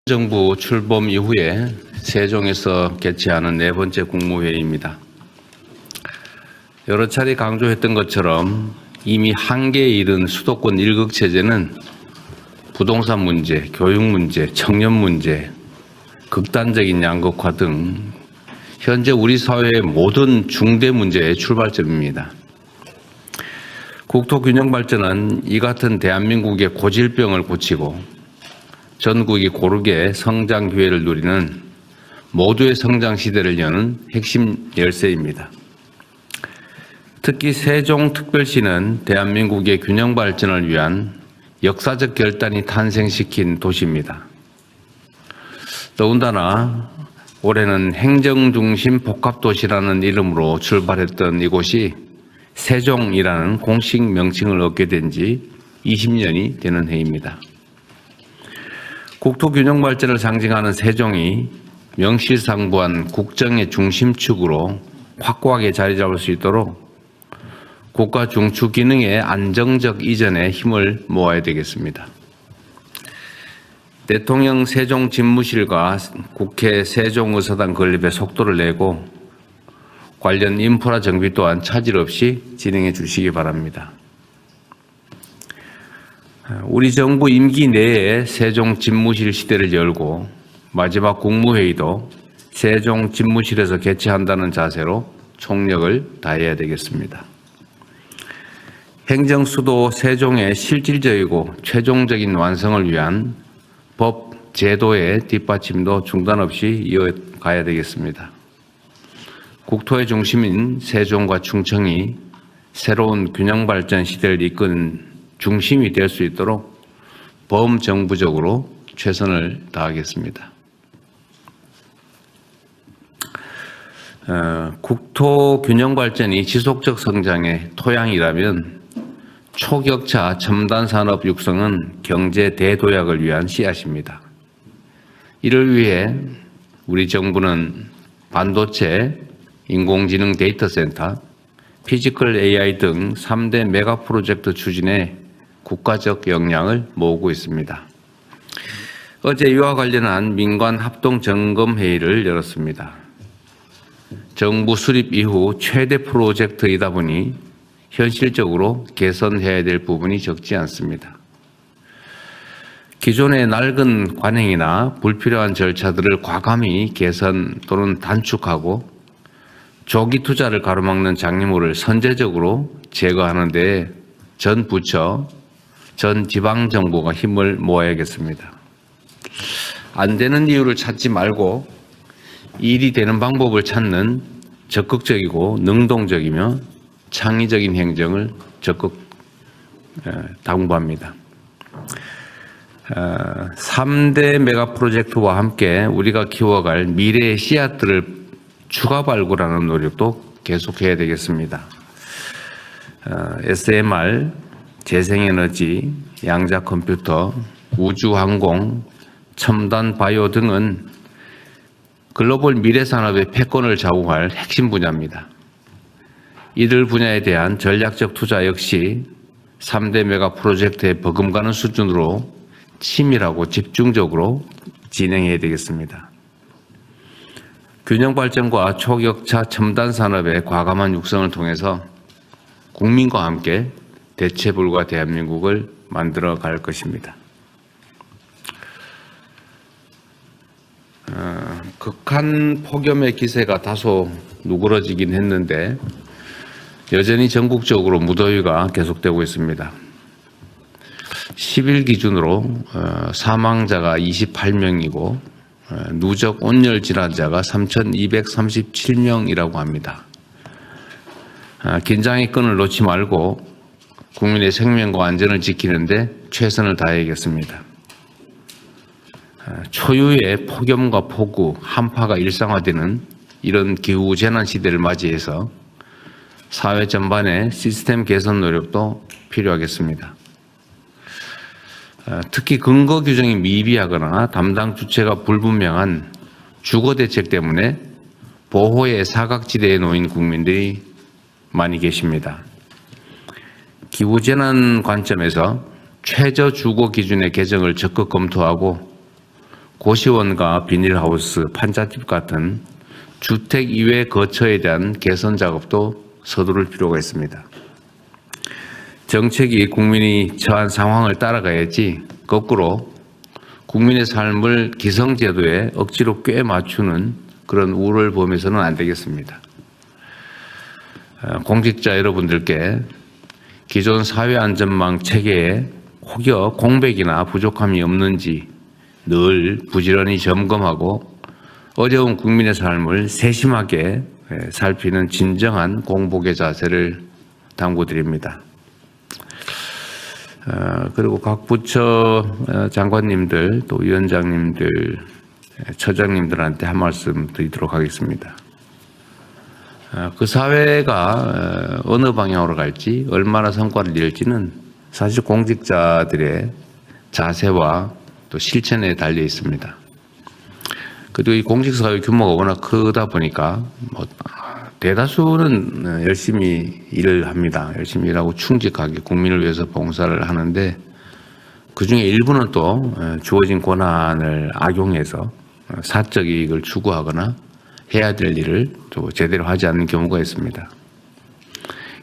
정부 출범 이후에 세종에서 개최하는 네 번째 국무회의입니다. 여러 차례 강조했던 것처럼 이미 한계에 이른 수도권 일극체제는 부동산 문제, 교육 문제, 청년 문제, 극단적인 양극화 등 현재 우리 사회의 모든 중대 문제의 출발점입니다. 국토균형 발전은 이 같은 대한민국의 고질병을 고치고 전국이 고르게 성장 기회를 누리는 모두의 성장 시대를 여는 핵심 열쇠입니다. 특히 세종특별시는 대한민국의 균형 발전을 위한 역사적 결단이 탄생시킨 도시입니다. 더군다나 올해는 행정중심 복합도시라는 이름으로 출발했던 이곳이 세종이라는 공식 명칭을 얻게 된 지 20년이 되는 해입니다. 국토균형 발전을 상징하는 세종이 명실상부한 국정의 중심축으로 확고하게 자리 잡을 수 있도록 국가 중추 기능의 안정적 이전에 힘을 모아야 되겠습니다. 대통령 세종 집무실과 국회 세종의사당 건립에 속도를 내고 관련 인프라 정비 또한 차질 없이 진행해 주시기 바랍니다. 우리 정부 임기 내에 세종 집무실 시대를 열고 마지막 국무회의도 세종 집무실에서 개최한다는 자세로 총력을 다해야 되겠습니다. 행정수도 세종의 실질적이고 최종적인 완성을 위한 법, 제도의 뒷받침도 중단 없이 이어가야 되겠습니다. 국토의 중심인 세종과 충청이 새로운 균형 발전 시대를 이끄는 중심이 될 수 있도록 범정부적으로 최선을 다하겠습니다. 국토 균형 발전이 지속적 성장의 토양이라면 초격차 첨단 산업 육성은 경제 대도약을 위한 씨앗입니다. 이를 위해 우리 정부는 반도체, 인공지능 데이터 센터, 피지컬 AI 등 3대 메가 프로젝트 추진에 국가적 역량을 모으고 있습니다. 어제 이와 관련한 민관 합동 점검 회의를 열었습니다. 정부 수립 이후 최대 프로젝트이다 보니 현실적으로 개선해야 될 부분이 적지 않습니다. 기존의 낡은 관행이나 불필요한 절차들을 과감히 개선 또는 단축하고 조기 투자를 가로막는 장애물을 선제적으로 제거하는 데 전 부처, 전 지방정부가 힘을 모아야겠습니다. 안 되는 이유를 찾지 말고 일이 되는 방법을 찾는 적극적이고 능동적이며 창의적인 행정을 적극 당부합니다. 3대 메가 프로젝트와 함께 우리가 키워갈 미래의 씨앗들을 추가 발굴하는 노력도 계속해야 되겠습니다. SMR, 재생에너지, 양자 컴퓨터, 우주항공, 첨단 바이오 등은 글로벌 미래 산업의 패권을 좌우할 핵심 분야입니다. 이들 분야에 대한 전략적 투자 역시 3대 메가 프로젝트에 버금가는 수준으로 치밀하고 집중적으로 진행해야 되겠습니다. 균형 발전과 초격차 첨단 산업의 과감한 육성을 통해서 국민과 함께 대체불가 대한민국을 만들어 갈 것입니다. 극한 폭염의 기세가 다소 누그러지긴 했는데 여전히 전국적으로 무더위가 계속되고 있습니다. 10일 기준으로 사망자가 28명이고 누적 온열 질환자가 3,237명이라고 합니다. 긴장의 끈을 놓지 말고 국민의 생명과 안전을 지키는데 최선을 다해야겠습니다. 초유의 폭염과 폭우, 한파가 일상화되는 이런 기후 재난 시대를 맞이해서 사회 전반의 시스템 개선 노력도 필요하겠습니다. 특히 근거 규정이 미비하거나 담당 주체가 불분명한 주거 대책 때문에 보호의 사각지대에 놓인 국민들이 많이 계십니다. 기후재난 관점에서 최저 주거 기준의 개정을 적극 검토하고 고시원과 비닐하우스, 판잣집 같은 주택 이외 거처에 대한 개선 작업도 서두를 필요가 있습니다. 정책이 국민이 처한 상황을 따라가야지 거꾸로 국민의 삶을 기성제도에 억지로 꽤 맞추는 그런 우를 범해서는 안 되겠습니다. 공직자 여러분들께 기존 사회안전망 체계에 혹여 공백이나 부족함이 없는지 늘 부지런히 점검하고 어려운 국민의 삶을 세심하게 살피는 진정한 공복의 자세를 당부드립니다. 그리고 각 부처 장관님들, 또 위원장님들, 처장님들한테 한 말씀 드리도록 하겠습니다. 그 사회가 어느 방향으로 갈지, 얼마나 성과를 낼지는 사실 공직자들의 자세와 또 실천에 달려 있습니다. 그리고 이 공직사회 규모가 워낙 크다 보니까 대다수는 열심히 일을 합니다. 열심히 일하고 충직하게 국민을 위해서 봉사를 하는데 그중에 일부는 또 주어진 권한을 악용해서 사적 이익을 추구하거나 해야 될 일을 또 제대로 하지 않는 경우가 있습니다.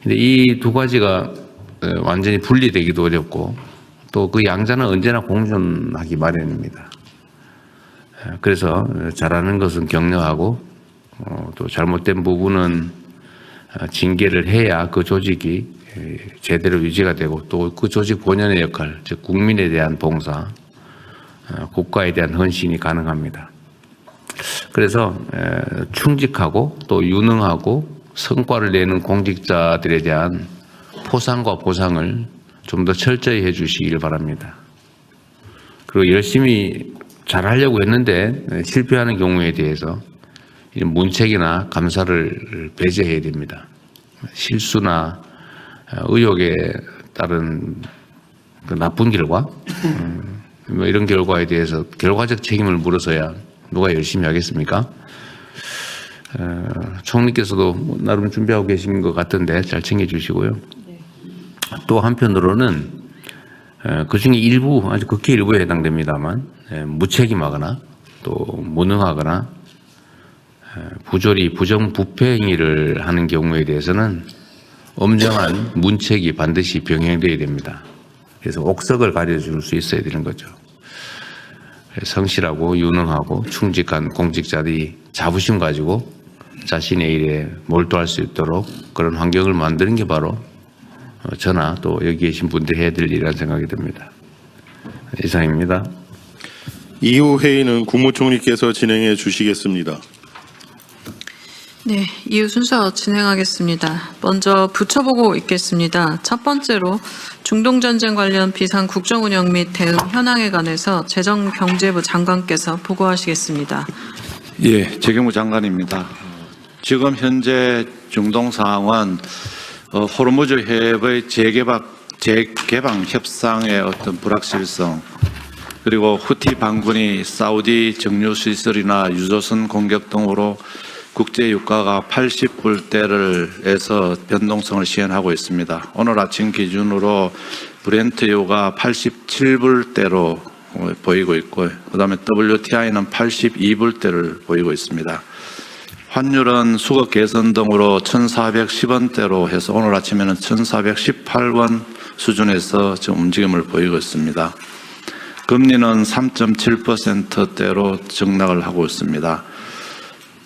근데 이 두 가지가 완전히 분리되기도 어렵고 또 그 양자는 언제나 공존하기 마련입니다. 그래서 잘하는 것은 격려하고 또 잘못된 부분은 징계를 해야 그 조직이 제대로 유지가 되고 또 그 조직 본연의 역할, 즉 국민에 대한 봉사, 국가에 대한 헌신이 가능합니다. 그래서 충직하고 또 유능하고 성과를 내는 공직자들에 대한 포상과 보상을 좀 더 철저히 해 주시길 바랍니다. 그리고 열심히 잘하려고 했는데 실패하는 경우에 대해서 문책이나 감사를 배제해야 됩니다. 실수나 의혹에 따른 그 나쁜 결과, 이런 결과에 대해서 결과적 책임을 물어서야 누가 열심히 하겠습니까? 총리께서도 나름 준비하고 계신 것 같은데 잘 챙겨주시고요. 또 한편으로는 그 중에 일부, 아주 극히 일부에 해당됩니다만 무책임하거나 또 무능하거나 부조리, 부정부패 행위를 하는 경우에 대해서는 엄정한 문책이 반드시 병행되어야 됩니다. 그래서 옥석을 가려줄 수 있어야 되는 거죠. 성실하고 유능하고 충직한 공직자들이 자부심 가지고 자신의 일에 몰두할 수 있도록 그런 환경을 만드는 게 바로 저나 또 여기 계신 분들이 해야 될 일이라는 생각이 듭니다. 이상입니다. 이후 회의는 국무총리께서 진행해 주시겠습니다. 네, 이후 순서 진행하겠습니다. 먼저 부처보고 있겠습니다. 첫 번째로 중동전쟁 관련 비상 국정운영 및 대응 현황에 관해서 재정경제부 장관께서 보고하시겠습니다. 예, 재경부 장관입니다. 지금 현재 중동 상황은 호르무즈 해협의 재개방 협상의 어떤 불확실성, 그리고 후티 반군이 사우디 정유 시설이나 유조선 공격 등으로 국제 유가가 80불대를 변동성을 시현하고 있습니다. 오늘 아침 기준으로 브렌트유가 87불대로 보이고 있고, 그다음에 WTI는 82불대를 보이고 있습니다. 환율은 수급 개선 등으로 1,410원대로 해서 오늘 아침에는 1,418원 수준에서 지금 움직임을 보이고 있습니다. 금리는 3.7%대로 증락을 하고 있습니다.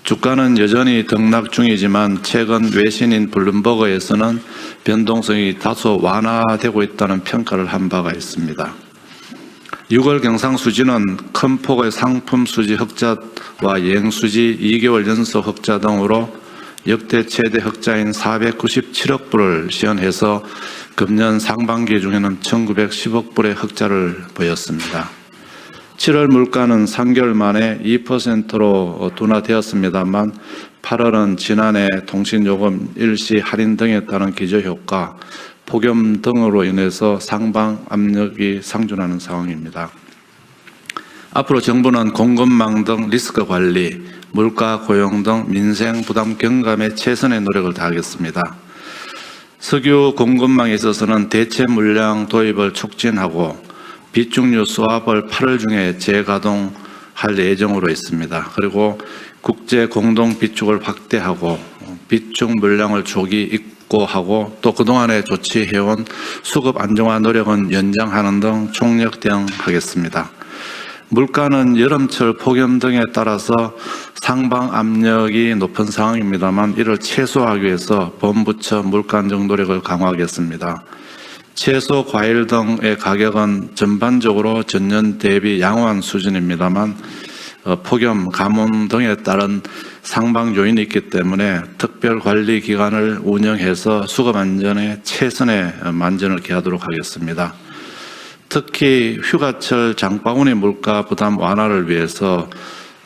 주가는 여전히 등락 중이지만 최근 외신인 블룸버그에서는 변동성이 다소 완화되고 있다는 평가를 한 바가 있습니다. 6월 경상수지는 큰 폭의 상품 수지 흑자와 여행수지 2개월 연속 흑자 등으로 역대 최대 흑자인 497억 불을 시현해서 금년 상반기 중에는 1910억 불의 흑자를 보였습니다. 7월 물가는 3개월 만에 2%로 둔화되었습니다만 8월은 지난해 통신요금 일시 할인 등에 따른 기저효과, 폭염 등으로 인해서 상방 압력이 상존하는 상황입니다. 앞으로 정부는 공급망 등 리스크 관리, 물가, 고용 등 민생 부담 경감에 최선의 노력을 다하겠습니다. 석유 공급망에 있어서는 대체 물량 도입을 촉진하고 비축유 수압을 8월 중에 재가동 할 예정으로 있습니다. 그리고 국제 공동 비축을 확대하고 비축 물량을 조기 입고하고 또 그동안에 조치해온 수급 안정화 노력은 연장하는 등 총력 대응하겠습니다. 물가는 여름철 폭염 등에 따라서 상방 압력이 높은 상황입니다만 이를 최소화하기 위해서 범부처 물가 안정 노력을 강화하겠습니다. 채소, 과일 등의 가격은 전반적으로 전년 대비 양호한 수준입니다만 폭염, 가뭄 등에 따른 상방 요인이 있기 때문에 특별 관리 기관을 운영해서 수급 안전에 최선의 만전을 기하도록 하겠습니다. 특히 휴가철 장바구니 물가 부담 완화를 위해서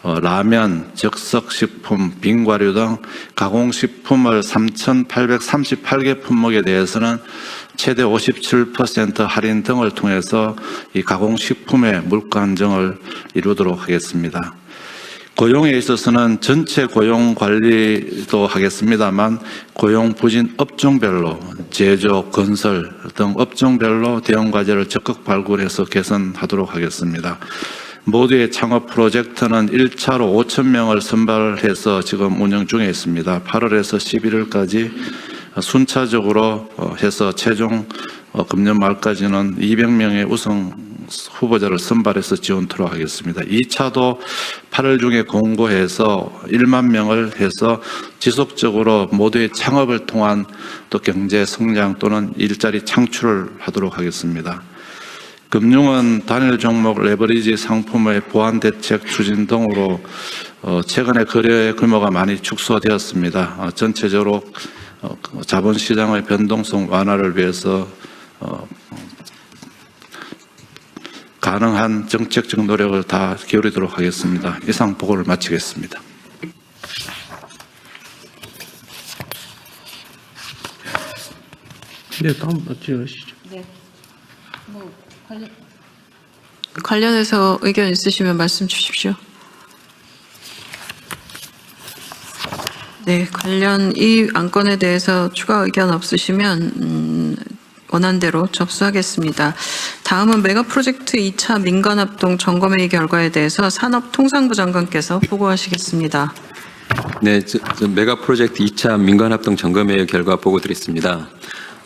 라면, 적석식품, 빙과류 등 가공식품을 3,838개 품목에 대해서는 최대 57% 할인 등을 통해서 이 가공식품의 물가 안정을 이루도록 하겠습니다. 고용에 있어서는 전체 고용 관리도 하겠습니다만 고용 부진 업종별로 제조, 건설 등 업종별로 대응 과제를 적극 발굴해서 개선하도록 하겠습니다. 모두의 창업 프로젝트는 1차로 5,000명을 선발해서 지금 운영 중에 있습니다. 8월에서 11월까지 순차적으로 해서 최종 금년 말까지는 200명의 우선 후보자를 선발해서 지원토록 하겠습니다. 2차도 8월 중에 공고해서 1만 명을 해서 지속적으로 모두의 창업을 통한 또 경제 성장 또는 일자리 창출을 하도록 하겠습니다. 금융은 단일 종목 레버리지 상품의 보완 대책 추진 등으로 최근에 거래 규모가 많이 축소되었습니다. 전체적으로 자본시장의 변동성 완화를 위해서 가능한 정책적 노력을 다 기울이도록 하겠습니다. 이상 보고를 마치겠습니다. 네, 다음 질의하시죠. 관련해서 의견 있으시면 말씀 주십시오. 네, 관련 이 안건에 대해서 추가 의견 없으시면 원안대로 접수하겠습니다. 다음은 메가 프로젝트 2차 민간합동 점검회의 결과에 대해서 산업통상부 장관께서 보고하시겠습니다. 네, 메가 프로젝트 2차 민간합동 점검회의 결과 보고 드리겠습니다.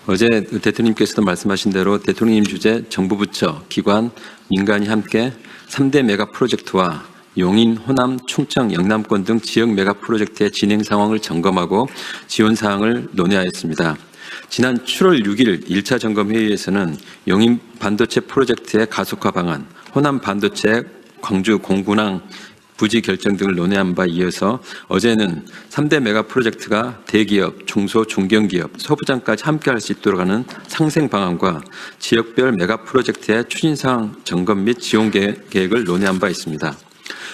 어제 대통령님께서도 말씀하신 대로 대통령님 주재 정부 부처, 기관, 민간이 함께 3대 메가 프로젝트와 용인, 호남, 충청, 영남권 등 지역 메가 프로젝트의 진행 상황을 점검하고 지원 사항을 논의하였습니다. 지난 7월 6일 1차 점검 회의에서는 용인 반도체 프로젝트의 가속화 방안, 호남 반도체 광주 공군항 부지 결정 등을 논의한 바 이어서 어제는 3대 메가 프로젝트가 대기업, 중소, 중견기업, 소부장까지 함께 할 수 있도록 하는 상생 방안과 지역별 메가 프로젝트의 추진사항 점검 및 지원 계획을 논의한 바 있습니다.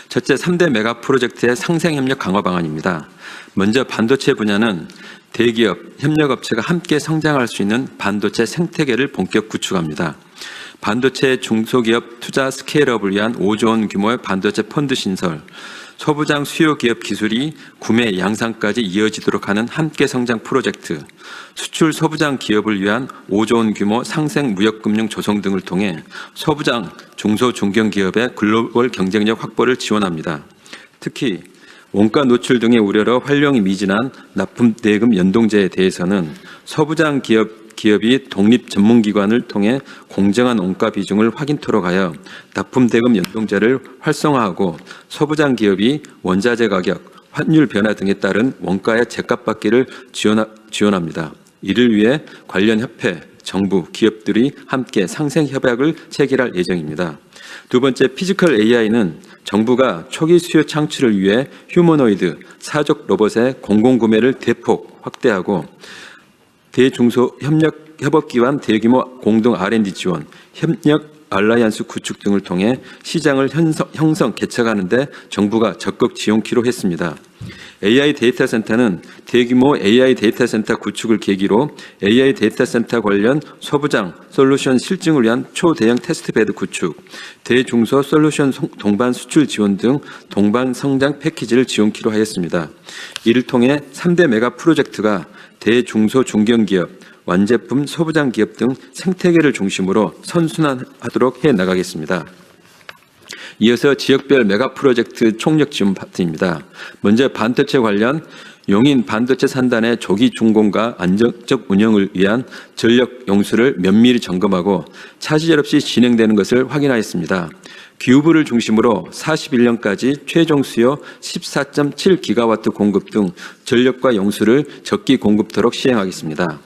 첫째, 3대 메가 프로젝트의 상생협력 강화 방안입니다. 먼저 반도체 분야는 대기업, 협력업체가 함께 성장할 수 있는 반도체 생태계를 본격 구축합니다. 반도체 중소기업 투자 스케일업을 위한 5조 원 규모의 반도체 펀드 신설, 소부장 수요 기업 기술이 구매 양산까지 이어지도록 하는 함께 성장 프로젝트, 수출 소부장 기업을 위한 5조 원 규모 상생 무역금융 조성 등을 통해 소부장 중소 중견기업의 글로벌 경쟁력 확보를 지원합니다. 특히 원가 노출 등의 우려로 활용이 미진한 납품대금 연동제에 대해서는 소부장 기업이 독립 전문기관을 통해 공정한 원가 비중을 확인토록 하여 납품대금 연동제를 활성화하고 소부장 기업이 원자재 가격, 환율 변화 등에 따른 원가의 제값받기를 지원합니다. 이를 위해 관련 협회, 정부, 기업들이 함께 상생 협약을 체결할 예정입니다. 두 번째, 피지컬 AI는 정부가 초기 수요 창출을 위해 휴머노이드, 사족 로봇의 공공구매를 대폭 확대하고 대중소 협업기관 대규모 공동 R&D 지원, 협력 알라이언스 구축 등을 통해 시장을 형성, 개척하는 데 정부가 적극 지원키로 했습니다. AI 데이터 센터는 대규모 AI 데이터 센터 구축을 계기로 AI 데이터 센터 관련 소부장 솔루션 실증을 위한 초대형 테스트베드 구축, 대중소 솔루션 동반 수출 지원 등 동반 성장 패키지를 지원키로 하였습니다. 이를 통해 3대 메가 프로젝트가 대중소 중견기업, 완제품 소부장 기업 등 생태계를 중심으로 선순환하도록 해나가겠습니다. 이어서 지역별 메가 프로젝트 총력 지원 파트입니다. 먼저 반도체 관련 용인 반도체 산단의 조기 준공과 안정적 운영을 위한 전력 용수를 면밀히 점검하고 차질 없이 진행되는 것을 확인하였습니다. 기후부를 중심으로 41년까지 최종 수요 14.7기가와트 공급 등 전력과 용수를 적기 공급토록 시행하겠습니다.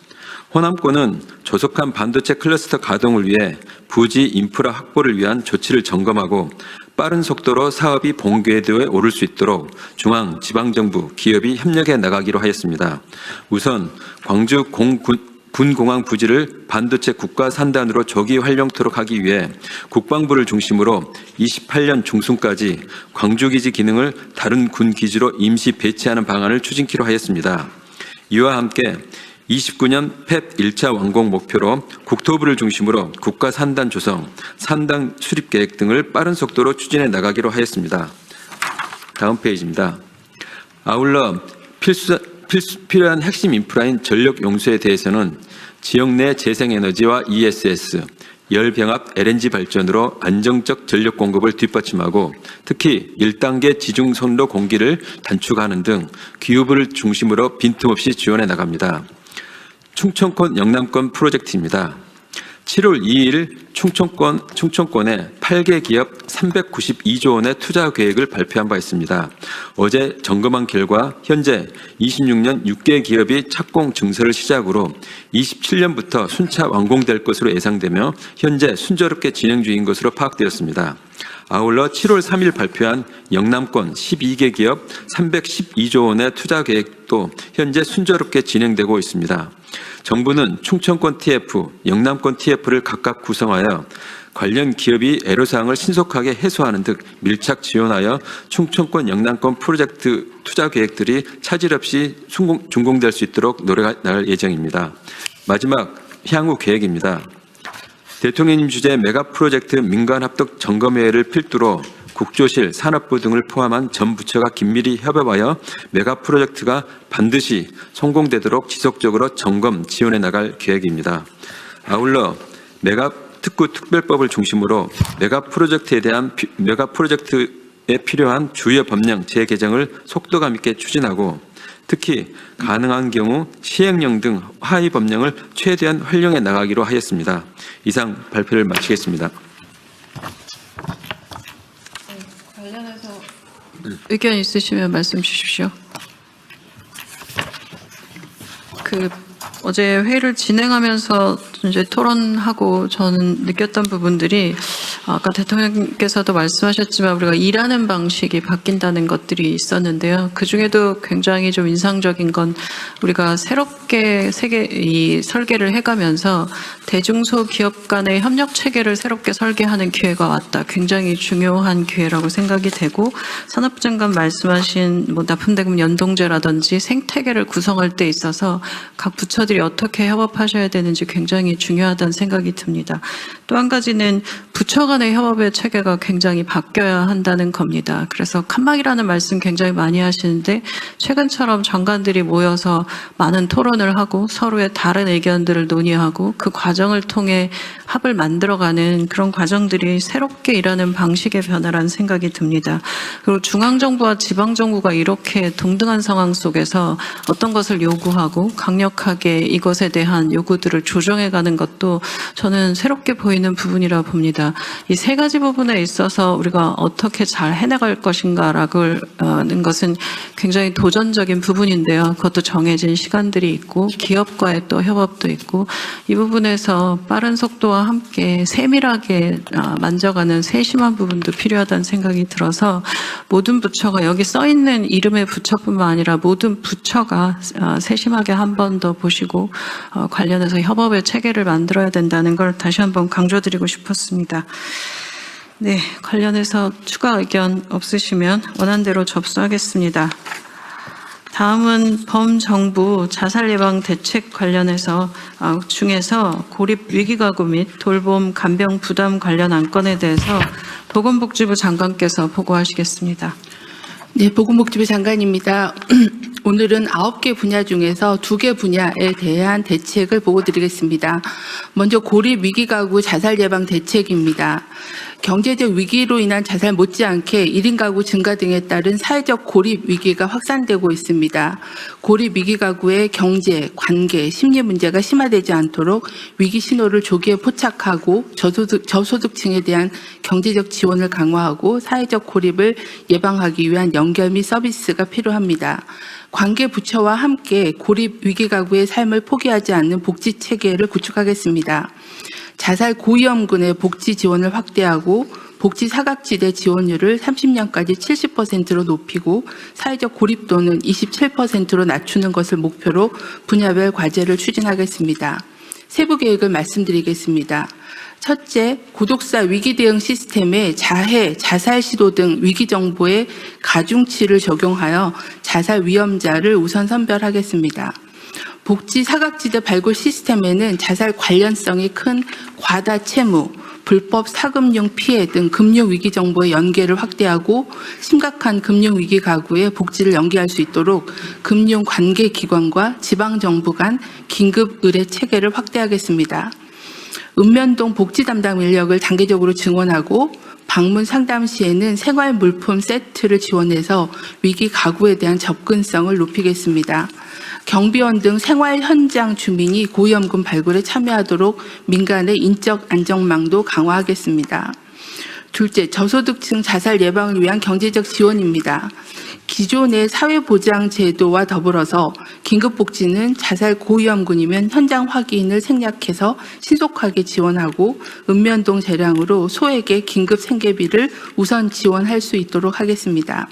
호남권은 조속한 반도체 클러스터 가동을 위해 부지 인프라 확보를 위한 조치를 점검하고 빠른 속도로 사업이 본궤도에 오를 수 있도록 중앙, 지방정부, 기업이 협력해 나가기로 하였습니다. 우선 광주 군공항 부지를 반도체 국가 산단으로 조기 활용토록 하기 위해 국방부를 중심으로 28년 중순까지 광주기지 기능을 다른 군 기지로 임시 배치하는 방안을 추진키로 하였습니다. 이와 함께 29년 팹 1차 완공 목표로 국토부를 중심으로 국가 산단 조성, 산단 수립 계획 등을 빠른 속도로 추진해 나가기로 하였습니다. 다음 페이지입니다. 아울러 필요한 핵심 인프라인 전력 용수에 대해서는 지역 내 재생에너지와 ESS, 열병합 LNG 발전으로 안정적 전력 공급을 뒷받침하고 특히 1단계 지중선로 공기를 단축하는 등 기후부를 중심으로 빈틈없이 지원해 나갑니다. 충청권 영남권 프로젝트입니다. 7월 2일 충청권에 8개 기업 392조 원의 투자 계획을 발표한 바 있습니다. 어제 점검한 결과 현재 26년 6개 기업이 착공 증설을 시작으로 27년부터 순차 완공될 것으로 예상되며 현재 순조롭게 진행 중인 것으로 파악되었습니다. 아울러 7월 3일 발표한 영남권 12개 기업 312조 원의 투자 계획도 현재 순조롭게 진행되고 있습니다. 정부는 충청권 TF, 영남권 TF를 각각 구성하여 관련 기업이 애로사항을 신속하게 해소하는 등 밀착 지원하여 충청권 영남권 프로젝트 투자 계획들이 차질 없이 준공될 수 있도록 노력할 예정입니다. 마지막 향후 계획입니다. 대통령님 주재 메가 프로젝트 민간합동 점검회의를 필두로 국조실, 산업부 등을 포함한 전 부처가 긴밀히 협업하여 메가 프로젝트가 반드시 성공되도록 지속적으로 점검, 지원해 나갈 계획입니다. 아울러 메가 특구 특별법을 중심으로 메가 프로젝트에 필요한 주요 법령 재개정을 속도감 있게 추진하고 특히 가능한 경우 시행령 등 하위 법령을 최대한 활용해 나가기로 하였습니다. 이상 발표를 마치겠습니다. 관련해서 의견 있으시면 말씀 주십시오. 어제 회의를 진행하면서 이제 토론하고 저는 느꼈던 부분들이 아까 대통령께서도 말씀하셨지만 우리가 일하는 방식이 바뀐다는 것들이 있었는데요. 그 중에도 굉장히 좀 인상적인 건 우리가 새롭게 설계를 해가면서 대중소 기업 간의 협력 체계를 새롭게 설계하는 기회가 왔다. 굉장히 중요한 기회라고 생각이 되고 산업부 장관 말씀하신 납품대금 연동제라든지 생태계를 구성할 때 있어서 각 부처들이 어떻게 협업하셔야 되는지 굉장히 중요하다는 생각이 듭니다. 또 한 가지는 부처 간의 협업의 체계가 굉장히 바뀌어야 한다는 겁니다. 그래서 칸막이라는 말씀 굉장히 많이 하시는데 최근처럼 장관들이 모여서 많은 토론을 하고 서로의 다른 의견들을 논의하고 그 과정을 통해 합을 만들어가는 그런 과정들이 새롭게 일하는 방식의 변화라는 생각이 듭니다. 그리고 중앙정부와 지방정부가 이렇게 동등한 상황 속에서 어떤 것을 요구하고 강력하게 이것에 대한 요구들을 조정해가는 것도 저는 새롭게 보이는 부분이라 봅니다. 이 세 가지 부분에 있어서 우리가 어떻게 잘 해나갈 것인가라는 것은 굉장히 도전적인 부분인데요. 그것도 정해진 시간들이 있고 기업과의 또 협업도 있고 이 부분에서 빠른 속도와 함께 세밀하게 만져가는 세심한 부분도 필요하다는 생각이 들어서 모든 부처가 여기 써있는 이름의 부처뿐만 아니라 모든 부처가 세심하게 한 번 더 보시고 관련해서 협업의 체계를 만들어야 된다는 걸 다시 한번 강조드리고 싶었습니다. 네, 관련해서 추가 의견 없으시면 원안대로 접수하겠습니다. 다음은 범정부 자살 예방 대책 관련해서 중에서 고립 위기가구 및 돌봄 간병 부담 관련 안건에 대해서 보건복지부 장관께서 보고하시겠습니다. 네, 보건복지부 장관입니다. 오늘은 9개 분야 중에서 2개 분야에 대한 대책을 보고드리겠습니다. 먼저 고립 위기가구 자살 예방 대책입니다. 경제적 위기로 인한 자살 못지않게 1인 가구 증가 등에 따른 사회적 고립 위기가 확산되고 있습니다. 고립 위기 가구의 경제, 관계, 심리 문제가 심화되지 않도록 위기 신호를 조기에 포착하고 저소득층에 대한 경제적 지원을 강화하고 사회적 고립을 예방하기 위한 연결 및 서비스가 필요합니다. 관계 부처와 함께 고립 위기 가구의 삶을 포기하지 않는 복지 체계를 구축하겠습니다. 자살 고위험군의 복지 지원을 확대하고 복지 사각지대 지원율을 30년까지 70%로 높이고 사회적 고립도는 27%로 낮추는 것을 목표로 분야별 과제를 추진하겠습니다. 세부 계획을 말씀드리겠습니다. 첫째, 구독사 위기 대응 시스템에 자해, 자살 시도 등 위기 정보의 가중치를 적용하여 자살 위험자를 우선 선별하겠습니다. 복지 사각지대 발굴 시스템에는 자살 관련성이 큰 과다 채무, 불법 사금융 피해 등 금융 위기 정보의 연계를 확대하고 심각한 금융 위기 가구의 복지를 연계할 수 있도록 금융 관계 기관과 지방 정부 간 긴급 의뢰 체계를 확대하겠습니다. 읍면동 복지 담당 인력을 단계적으로 증원하고 방문 상담 시에는 생활 물품 세트를 지원해서 위기 가구에 대한 접근성을 높이겠습니다. 경비원 등 생활 현장 주민이 고위험군 발굴에 참여하도록 민간의 인적 안전망도 강화하겠습니다. 둘째, 저소득층 자살 예방을 위한 경제적 지원입니다. 기존의 사회보장 제도와 더불어서 긴급복지는 자살 고위험군이면 현장 확인을 생략해서 신속하게 지원하고 읍면동 재량으로 소액의 긴급 생계비를 우선 지원할 수 있도록 하겠습니다.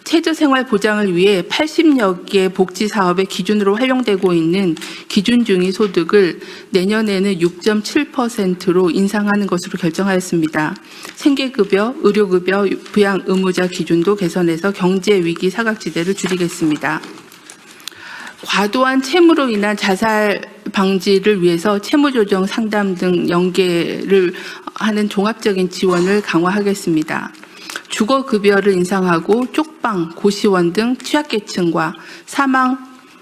최저생활 보장을 위해 80여 개 복지 사업의 기준으로 활용되고 있는 기준 중위 소득을 내년에는 6.7%로 인상하는 것으로 결정하였습니다. 생계급여, 의료급여, 부양 의무자 기준도 개선해서 경제위기 사각지대를 줄이겠습니다. 과도한 채무로 인한 자살 방지를 위해서 채무조정 상담 등 연계를 하는 종합적인 지원을 강화하겠습니다. 주거급여를 인상하고 쪽방, 고시원 등 취약계층과 사망,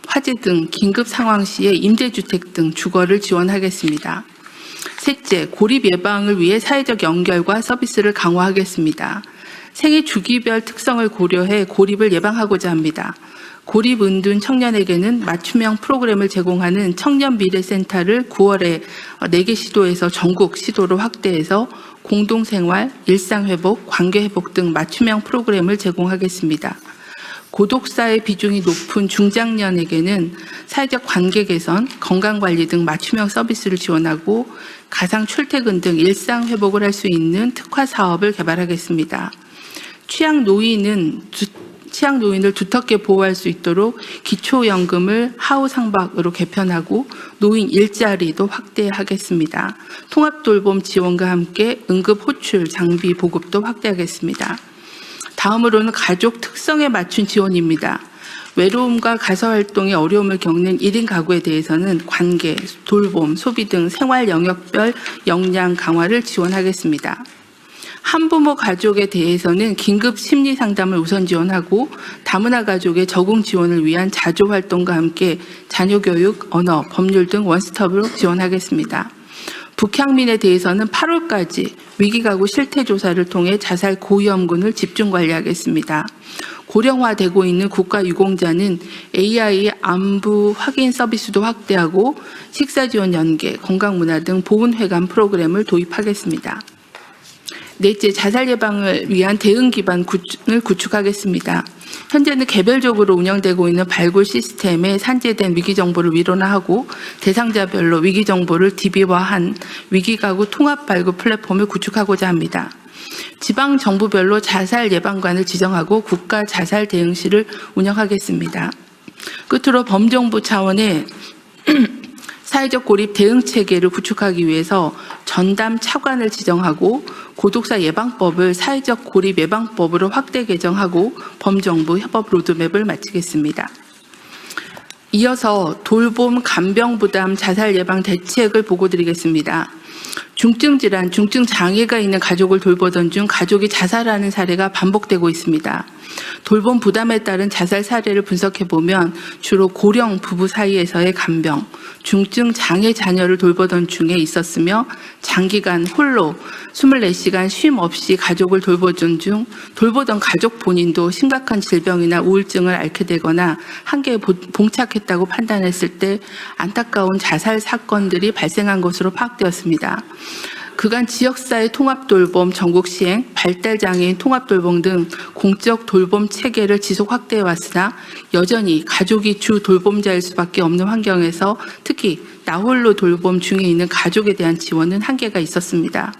화재 등 긴급 상황 시에 임대주택 등 주거를 지원하겠습니다. 셋째, 고립 예방을 위해 사회적 연결과 서비스를 강화하겠습니다. 생애 주기별 특성을 고려해 고립을 예방하고자 합니다. 고립 은둔 청년에게는 맞춤형 프로그램을 제공하는 청년미래센터를 9월에 4개 시도에서 전국 시도로 확대해서 공동생활, 일상회복, 관계회복 등 맞춤형 프로그램을 제공하겠습니다. 고독사의 비중이 높은 중장년에게는 사회적 관계 개선, 건강관리 등 맞춤형 서비스를 지원하고 가상 출퇴근 등 일상회복을 할 수 있는 특화 사업을 개발하겠습니다. 취약 노인을 두텁게 보호할 수 있도록 기초연금을 하우상박으로 개편하고 노인 일자리도 확대하겠습니다. 통합돌봄 지원과 함께 응급호출 장비 보급도 확대하겠습니다. 다음으로는 가족 특성에 맞춘 지원입니다. 외로움과 가사활동에 어려움을 겪는 1인 가구에 대해서는 관계, 돌봄, 소비 등 생활 영역별 역량 강화를 지원하겠습니다. 한부모 가족에 대해서는 긴급 심리 상담을 우선 지원하고 다문화 가족의 적응 지원을 위한 자조 활동과 함께 자녀 교육, 언어, 법률 등 원스톱으로 지원하겠습니다. 북향민에 대해서는 8월까지 위기가구 실태조사를 통해 자살 고위험군을 집중 관리하겠습니다. 고령화되고 있는 국가유공자는 AI 안부 확인 서비스도 확대하고 식사지원 연계, 건강문화 등 보훈회관 프로그램을 도입하겠습니다. 넷째, 자살 예방을 위한 대응 기반을 구축하겠습니다. 현재는 개별적으로 운영되고 있는 발굴 시스템에 산재된 위기 정보를 위론화하고 대상자별로 위기 정보를 DB화한 위기가구 통합 발굴 플랫폼을 구축하고자 합니다. 지방 정부별로 자살 예방관을 지정하고 국가 자살 대응실을 운영하겠습니다. 끝으로 범정부 차원의 사회적 고립 대응 체계를 구축하기 위해서 전담 차관을 지정하고 고독사 예방법을 사회적 고립 예방법으로 확대 개정하고 범정부 협업 로드맵을 마치겠습니다. 이어서 돌봄 간병 부담 자살 예방 대책을 보고드리겠습니다. 중증 질환, 중증 장애가 있는 가족을 돌보던 중 가족이 자살하는 사례가 반복되고 있습니다. 돌봄 부담에 따른 자살 사례를 분석해 보면 주로 고령 부부 사이에서의 간병, 중증 장애 자녀를 돌보던 중에 있었으며 장기간 홀로 24시간 쉼 없이 가족을 돌보던 중 돌보던 가족 본인도 심각한 질병이나 우울증을 앓게 되거나 한계에 봉착했다고 판단했을 때 안타까운 자살 사건들이 발생한 것으로 파악되었습니다. 그간 지역사회 통합돌봄 전국 시행, 발달장애인 통합돌봄 등 공적 돌봄 체계를 지속 확대해 왔으나 여전히 가족이 주 돌봄자일 수밖에 없는 환경에서 특히 나홀로 돌봄 중에 있는 가족에 대한 지원은 한계가 있었습니다.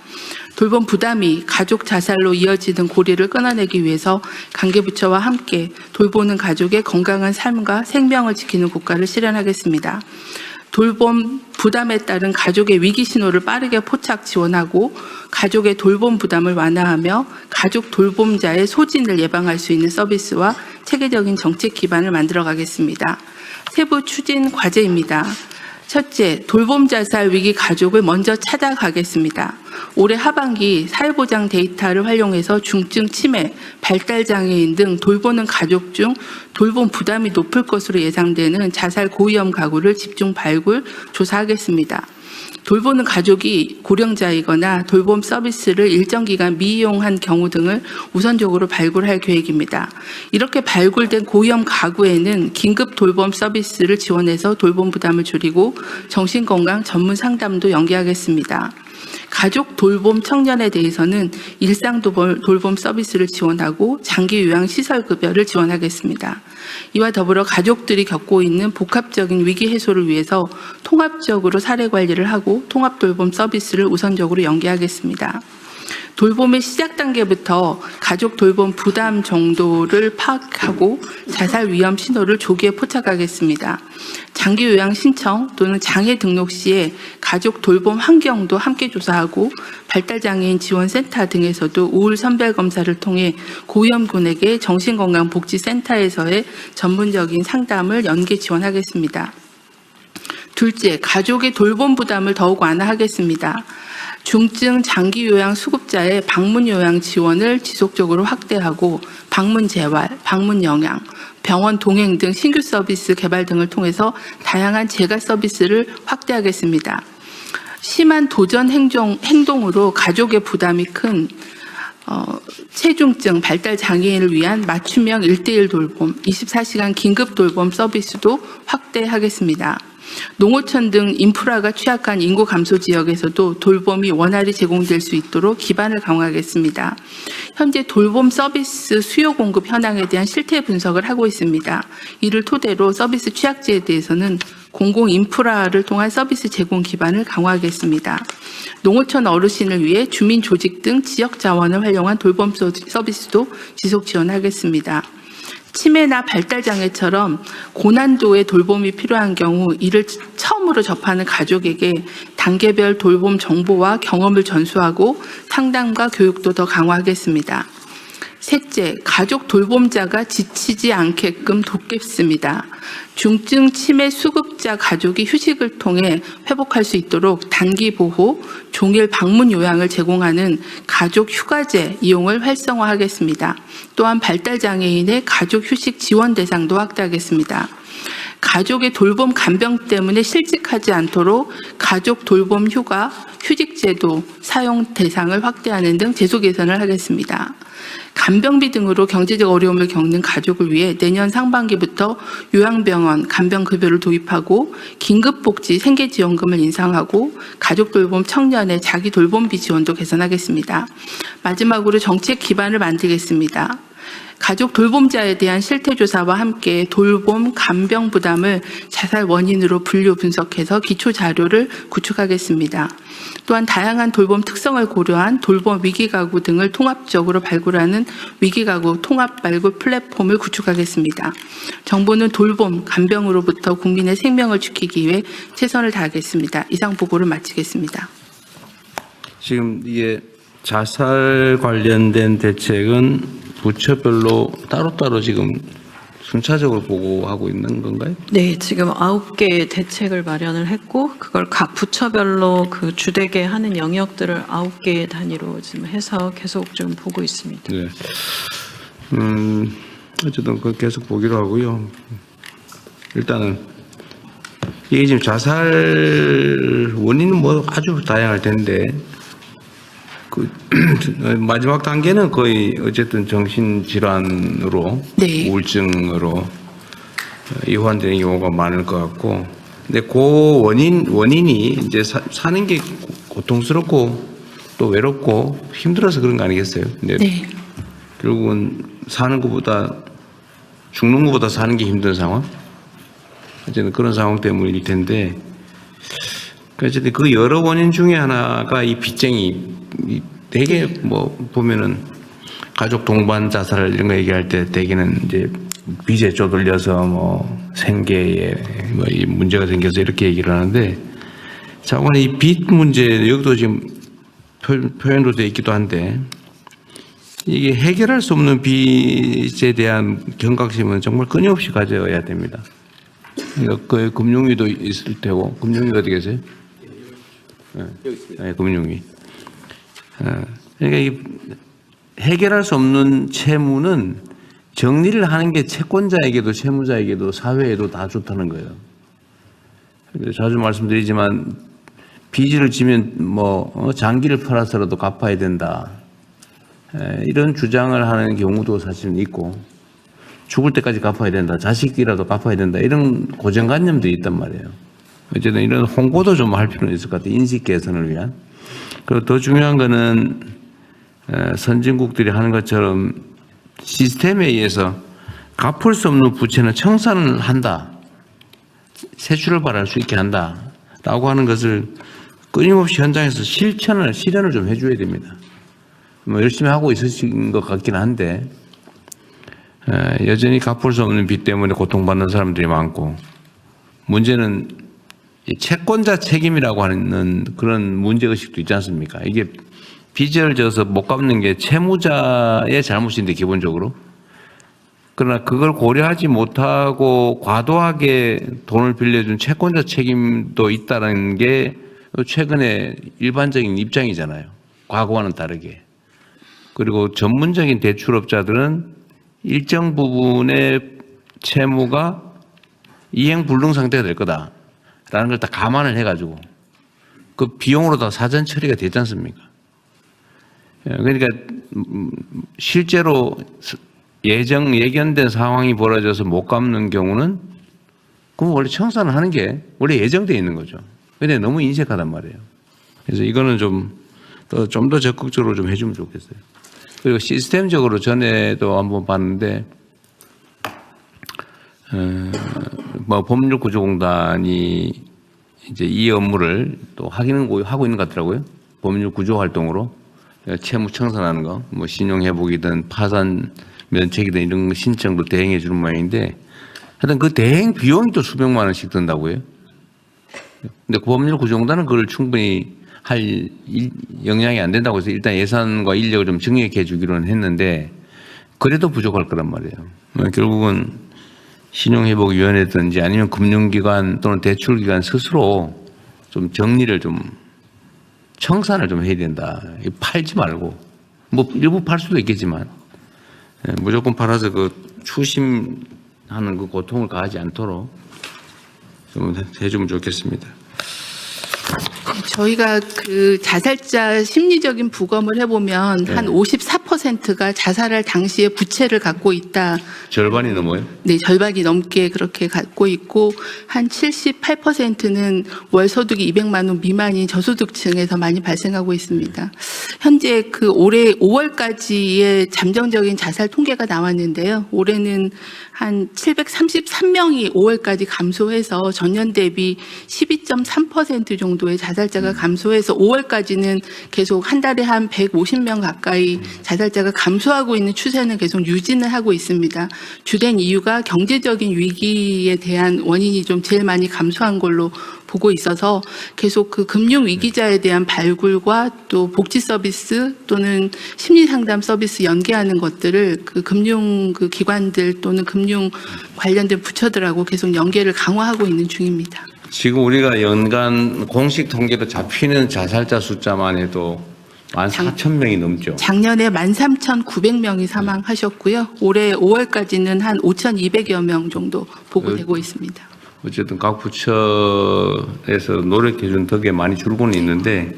돌봄 부담이 가족 자살로 이어지는 고리를 끊어내기 위해서 관계부처와 함께 돌보는 가족의 건강한 삶과 생명을 지키는 국가를 실현하겠습니다. 돌봄 부담에 따른 가족의 위기 신호를 빠르게 포착 지원하고 가족의 돌봄 부담을 완화하며 가족 돌봄자의 소진을 예방할 수 있는 서비스와 체계적인 정책 기반을 만들어 가겠습니다. 세부 추진 과제입니다. 첫째, 돌봄 자살 위기 가족을 먼저 찾아가겠습니다. 올해 하반기 사회보장 데이터를 활용해서 중증 치매, 발달장애인 등 돌보는 가족 중 돌봄 부담이 높을 것으로 예상되는 자살 고위험 가구를 집중 발굴, 조사하겠습니다. 돌보는 가족이 고령자이거나 돌봄 서비스를 일정 기간 미이용한 경우 등을 우선적으로 발굴할 계획입니다. 이렇게 발굴된 고위험 가구에는 긴급 돌봄 서비스를 지원해서 돌봄 부담을 줄이고 정신건강 전문 상담도 연계하겠습니다. 가족 돌봄 청년에 대해서는 일상 돌봄 서비스를 지원하고 장기 요양 시설 급여를 지원하겠습니다. 이와 더불어 가족들이 겪고 있는 복합적인 위기 해소를 위해서 통합적으로 사례 관리를 하고 통합 돌봄 서비스를 우선적으로 연계하겠습니다. 돌봄의 시작 단계부터 가족 돌봄 부담 정도를 파악하고 자살 위험 신호를 조기에 포착하겠습니다. 장기 요양 신청 또는 장애 등록 시에 가족 돌봄 환경도 함께 조사하고 발달장애인 지원센터 등에서도 우울 선별 검사를 통해 고위험군에게 정신건강복지센터에서의 전문적인 상담을 연계 지원하겠습니다. 둘째, 가족의 돌봄 부담을 더욱 완화하겠습니다. 중증 장기 요양 수급자의 방문 요양 지원을 지속적으로 확대하고 방문 재활, 방문 영양, 병원 동행 등 신규 서비스 개발 등을 통해서 다양한 재가 서비스를 확대하겠습니다. 심한 도전 행동으로 가족의 부담이 큰 체중증 발달 장애인을 위한 맞춤형 1:1 돌봄, 24시간 긴급 돌봄 서비스도 확대하겠습니다. 농어촌 등 인프라가 취약한 인구 감소 지역에서도 돌봄이 원활히 제공될 수 있도록 기반을 강화하겠습니다. 현재 돌봄 서비스 수요 공급 현황에 대한 실태 분석을 하고 있습니다. 이를 토대로 서비스 취약지에 대해서는 공공 인프라를 통한 서비스 제공 기반을 강화하겠습니다. 농어촌 어르신을 위해 주민 조직 등 지역 자원을 활용한 돌봄 서비스도 지속 지원하겠습니다. 치매나 발달장애처럼 고난도의 돌봄이 필요한 경우 이를 처음으로 접하는 가족에게 단계별 돌봄 정보와 경험을 전수하고 상담과 교육도 더 강화하겠습니다. 셋째, 가족 돌봄자가 지치지 않게끔 돕겠습니다. 중증 치매 수급자 가족이 휴식을 통해 회복할 수 있도록 단기 보호, 종일 방문 요양을 제공하는 가족 휴가제 이용을 활성화하겠습니다. 또한 발달장애인의 가족 휴식 지원 대상도 확대하겠습니다. 가족의 돌봄 간병 때문에 실직하지 않도록 가족 돌봄 휴가, 휴직제도 사용 대상을 확대하는 등 제도 개선을 하겠습니다. 간병비 등으로 경제적 어려움을 겪는 가족을 위해 내년 상반기부터 요양병원 간병급여를 도입하고 긴급복지 생계지원금을 인상하고 가족돌봄 청년의 자기돌봄비 지원도 개선하겠습니다. 마지막으로 정책 기반을 만들겠습니다. 가족 돌봄자에 대한 실태조사와 함께 돌봄 간병 부담을 자살 원인으로 분류 분석해서 기초 자료를 구축하겠습니다. 또한 다양한 돌봄 특성을 고려한 돌봄 위기가구 등을 통합적으로 발굴하는 위기가구 통합 발굴 플랫폼을 구축하겠습니다. 정부는 돌봄, 간병으로부터 국민의 생명을 지키기 위해 최선을 다하겠습니다. 이상 보고를 마치겠습니다. 지금 이게 자살 관련된 대책은 부처별로 따로따로 지금 순차적으로 보고하고 있는 건가요? 네, 지금 9개의 대책을 마련을 했고 그걸 각 부처별로 그 주되게 하는 영역들을 9개의 단위로 지금 해서 계속 좀 보고 있습니다. 네. 어쨌든 그 계속 보기로 하고요. 일단은 이게 지금 자살 원인은 뭐 아주 다양할 텐데 그 마지막 단계는 거의 어쨌든 정신질환으로 네. 우울증으로 이환되는 경우가 많을 것 같고, 근데 그 원인이 이제 사는 게 고통스럽고 또 외롭고 힘들어서 그런 거 아니겠어요? 근데 네. 결국은 사는 것보다 죽는 것보다 사는 게 힘든 상황? 어쨌든 그런 상황 때문일 텐데, 어쨌든 그 여러 원인 중에 하나가 이 빚쟁이, 되게 뭐 보면은 가족 동반 자살 이런 거 얘기할 때 대개는 이제 빚에 쪼들려서 뭐 생계에 뭐 이 문제가 생겨서 이렇게 얘기를 하는데, 자고는 이 빚 문제 여기도 지금 표현도 돼 있기도 한데, 이게 해결할 수 없는 빚에 대한 경각심은 정말 끊임없이 가져야 됩니다. 그러니까 그 금융위도 있을 테고, 금융위가 어디 계세요? 네, 금융위. 그러니까 이 해결할 수 없는 채무는 정리를 하는 게 채권자에게도 채무자에게도 사회에도 다 좋다는 거예요. 자주 말씀드리지만 빚을 지면 뭐 장기를 팔아서라도 갚아야 된다. 이런 주장을 하는 경우도 사실은 있고, 죽을 때까지 갚아야 된다, 자식이라도 갚아야 된다, 이런 고정관념들이 있단 말이에요. 어쨌든 이런 홍보도 좀 할 필요는 있을 것 같아요. 인식 개선을 위한. 그리고 더 중요한 거는 선진국들이 하는 것처럼 시스템에 의해서 갚을 수 없는 부채는 청산을 한다, 세출을 바랄 수 있게 한다라고 하는 것을 끊임없이 현장에서 실현을 좀 해줘야 됩니다. 뭐 열심히 하고 있으신 것 같긴 한데, 여전히 갚을 수 없는 빚 때문에 고통받는 사람들이 많고, 문제는 이 채권자 책임이라고 하는 그런 문제의식도 있지 않습니까? 이게 빚을 져서 못 갚는 게 채무자의 잘못인데 기본적으로, 그러나 그걸 고려하지 못하고 과도하게 돈을 빌려준 채권자 책임도 있다는 게 최근에 일반적인 입장이잖아요. 과거와는 다르게. 그리고 전문적인 대출업자들은 일정 부분의 채무가 이행불능 상태가 될 거다라는 걸 다 감안을 해가지고 그 비용으로 다 사전 처리가 되지 않습니까? 그러니까 실제로 예견된 상황이 벌어져서 못 갚는 경우는 그럼 원래 청산을 하는 게 원래 예정되어 있는 거죠. 근데 너무 인색하단 말이에요. 그래서 이거는 좀 더 적극적으로 좀 해주면 좋겠어요. 그리고 시스템적으로 전에도 한번 봤는데, 뭐 법률구조공단이 이제 이 업무를 또 하고 있는 것 같더라고요. 법률구조 활동으로 채무 청산하는 거, 뭐 신용회복이든 파산 면책이든 이런 거 신청도 대행해 주는 모양인데, 하여튼 그 대행 비용이 또 수백만 원씩 든다고요. 근데 법률구조공단은 그걸 충분히 할 영향이 안 된다고 해서 일단 예산과 인력을 좀 증액해 주기로는 했는데, 그래도 부족할 거란 말이에요. 결국은 신용회복위원회든지 아니면 금융기관 또는 대출기관 스스로 좀 정리를 좀 청산을 좀 해야 된다. 팔지 말고, 뭐 일부 팔 수도 있겠지만 무조건 팔아서 그 추심하는 그 고통을 가하지 않도록 좀 해주면 좋겠습니다. 저희가 그 자살자 심리적인 부검을 해보면 한 54%가 자살할 당시에 부채를 갖고 있다. 절반이 넘어요? 네, 절반이 넘게 그렇게 갖고 있고, 한 78%는 월 소득이 200만 원 미만인 저소득층에서 많이 발생하고 있습니다. 현재 그 올해 5월까지의 잠정적인 자살 통계가 나왔는데요. 올해는 한 733명이 5월까지 감소해서 전년 대비 12.3% 정도의 자살 자살자가 감소해서 5월까지는 계속 한 달에 한 150명 가까이 자살자가 감소하고 있는 추세는 계속 유지는 하고 있습니다. 주된 이유가 경제적인 위기에 대한 원인이 좀 제일 많이 감소한 걸로 보고 있어서 계속 그 금융 위기자에 대한 발굴과 또 복지 서비스 또는 심리 상담 서비스 연계하는 것들을 그 금융 그 기관들 또는 금융 관련된 부처들하고 계속 연계를 강화하고 있는 중입니다. 지금 우리가 연간 공식 통계로 잡히는 자살자 숫자만 해도 14,000명이 넘죠. 작년에 13,900명이 사망하셨고요. 올해 5월까지는 한 5,200여 명 정도 보고되고 있습니다. 어쨌든 각 부처에서 노력해준 덕에 많이 줄고는 있는데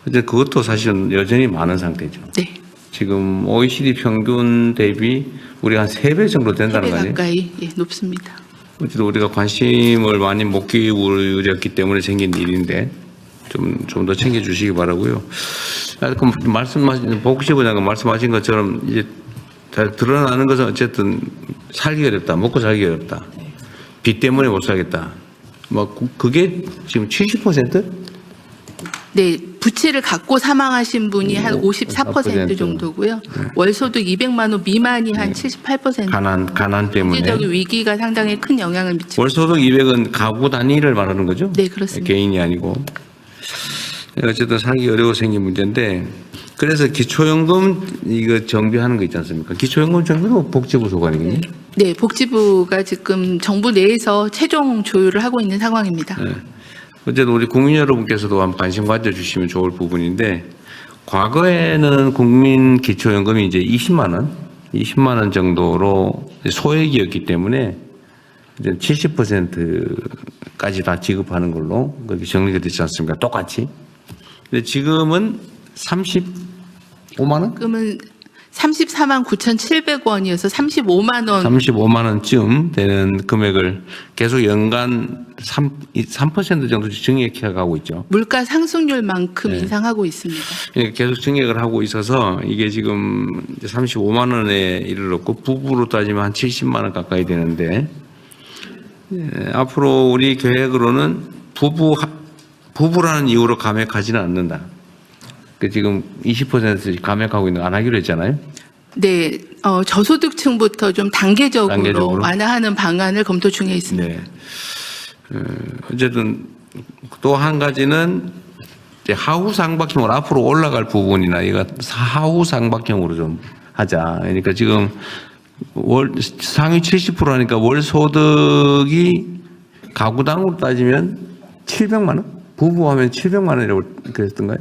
어쨌든 그것도 사실은 여전히 많은 상태죠. 네. 지금 OECD 평균 대비 우리가 한 3배 정도 된다는 3배 거 아니에요? 가까이 높습니다. 어쨌든 우리가 관심을 많이 못 기울였기 때문에 생긴 일인데 좀 더 챙겨주시기 바라고요. 그럼 복지부 장관 말씀하신 것처럼 이제 잘 드러나는 것은 어쨌든 살기 어렵다, 먹고 살기 어렵다, 빚 때문에 못 살겠다. 뭐 그게 지금 70%? 네, 부채를 갖고 사망하신 분이 한 54% 54% 정도고요. 월소득 200만 원 미만이 한 78%. 가난 때문에. 경제적인 위기가 상당히 큰 영향을 미치고. 월소득 200은 가구 단위를 말하는 거죠? 네, 그렇습니다. 개인이 아니고. 어쨌든 살기 어려워 생긴 문제인데 그래서 기초연금 이거 정비하는 거 있지 않습니까? 기초연금 정비도 복지부 소관이거든요. 네, 복지부가 지금 정부 내에서 최종 조율을 하고 있는 상황입니다. 네. 어쨌든 우리 국민 여러분께서도 한번 관심 가져주시면 좋을 부분인데 과거에는 국민 기초연금이 이제 20만 원 정도로 소액이었기 때문에 이제 70%까지 다 지급하는 걸로 그렇게 정리가 됐지 않습니까? 똑같이. 근데 지금은 35만 원? 지금은 34만 9,700원이어서 35만 원. 35만 원쯤 되는 금액을 계속 연간 3% 정도 증액해 가고 있죠. 물가 상승률만큼 네. 인상하고 있습니다. 계속 증액을 하고 있어서 이게 지금 35만 원에 이르렀고 부부로 따지면 한 70만 원 가까이 되는데 앞으로 우리 계획으로는 부부라는 이유로 감액하지는 않는다. 그 지금 20% 감액하고 있는 거 안 하기로 했잖아요. 네, 저소득층부터 좀 단계적으로 완화하는 방안을 검토 중에 있습니다. 네. 어쨌든 또 한 가지는 이제 하후 상박형으로 앞으로 올라갈 부분이나 이거 하후 상박형으로 좀 하자. 그러니까 지금 상위 70%니까 월 소득이 가구당으로 따지면 700만 원? 부부하면 700만 원이라고 그랬던가요?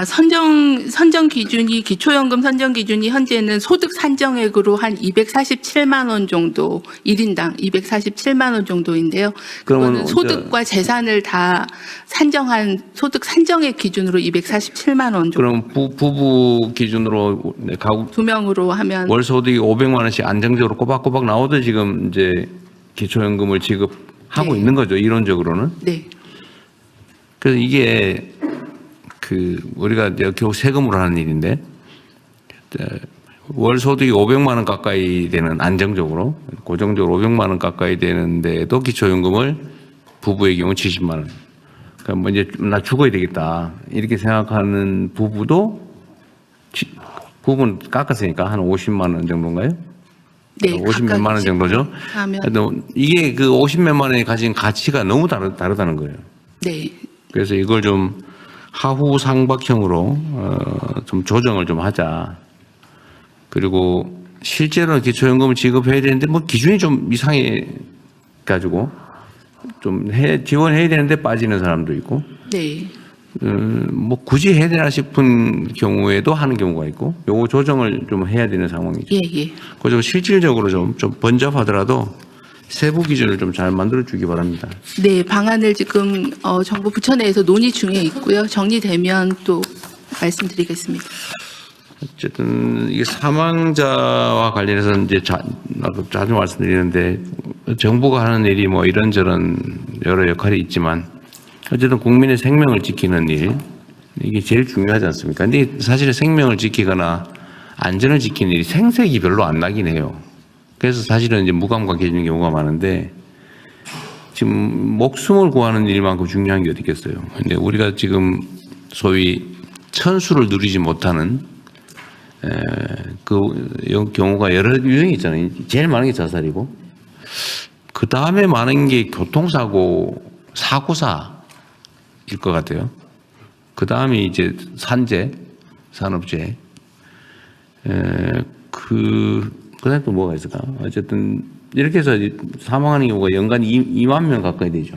선정 기준이 기초연금 선정 기준이 현재는 소득 산정액으로 한 247만 원 정도 1인당 247만 원 정도인데요. 그거는 소득과 재산을 다 산정한 소득 산정액 기준으로 247만 원 정도. 그럼 부부 기준으로 가구 두 명으로 하면 월 소득이 500만 원씩 안정적으로 꼬박꼬박 나오도 지금 이제 기초연금을 지급하고 네. 있는 거죠. 이론적으로는. 네. 그래서 이게 우리가 이제 결국 세금으로 하는 일인데 월 소득이 500만 원 가까이 되는 안정적으로 고정적으로 500만 원 가까이 되는데도 기초연금을 부부의 경우 70만 원. 그러니까 뭐 이제 나 죽어야 되겠다 이렇게 생각하는 부부는 깎았으니까 한 50만 원 정도인가요? 네, 50몇만 원 정도죠. 하면 이게 그 50몇만 원이 가진 가치가 너무 다르다는 거예요. 네. 그래서 이걸 좀 하후 상박형으로 좀 조정을 좀 하자. 그리고 실제로는 기초연금을 지급해야 되는데 뭐 기준이 좀 이상해 가지고 좀 지원해야 되는데 빠지는 사람도 있고. 네. 뭐 굳이 해야 되나 싶은 경우에도 하는 경우가 있고, 요거 조정을 좀 해야 되는 상황이죠. 예. 그래서 실질적으로 좀 번잡하더라도 세부 기준을 좀 잘 만들어 주기 바랍니다. 네, 방안을 지금 정부 부처 내에서 논의 중에 있고요. 정리되면 또 말씀드리겠습니다. 어쨌든 이게 사망자와 관련해서 이제 나도 자주 말씀드리는데 정부가 하는 일이 뭐 이런저런 여러 역할이 있지만 어쨌든 국민의 생명을 지키는 일 이게 제일 중요하지 않습니까? 근데 사실 생명을 지키거나 안전을 지키는 일이 생색이 별로 안 나긴 해요. 그래서 사실은 이제 무감각해지는 경우가 많은데 지금 목숨을 구하는 일만큼 중요한 게 어디 있겠어요. 근데 우리가 지금 소위 천수를 누리지 못하는 그 경우가 여러 유형이 있잖아요. 제일 많은 게 자살이고, 그 다음에 많은 게 교통사고, 사고사일 것 같아요. 그 다음이 이제 산재, 산업재해. 그다음에 또 뭐가 있을까? 어쨌든 이렇게 해서 사망하는 경우가 연간 2만 명 가까이 되죠.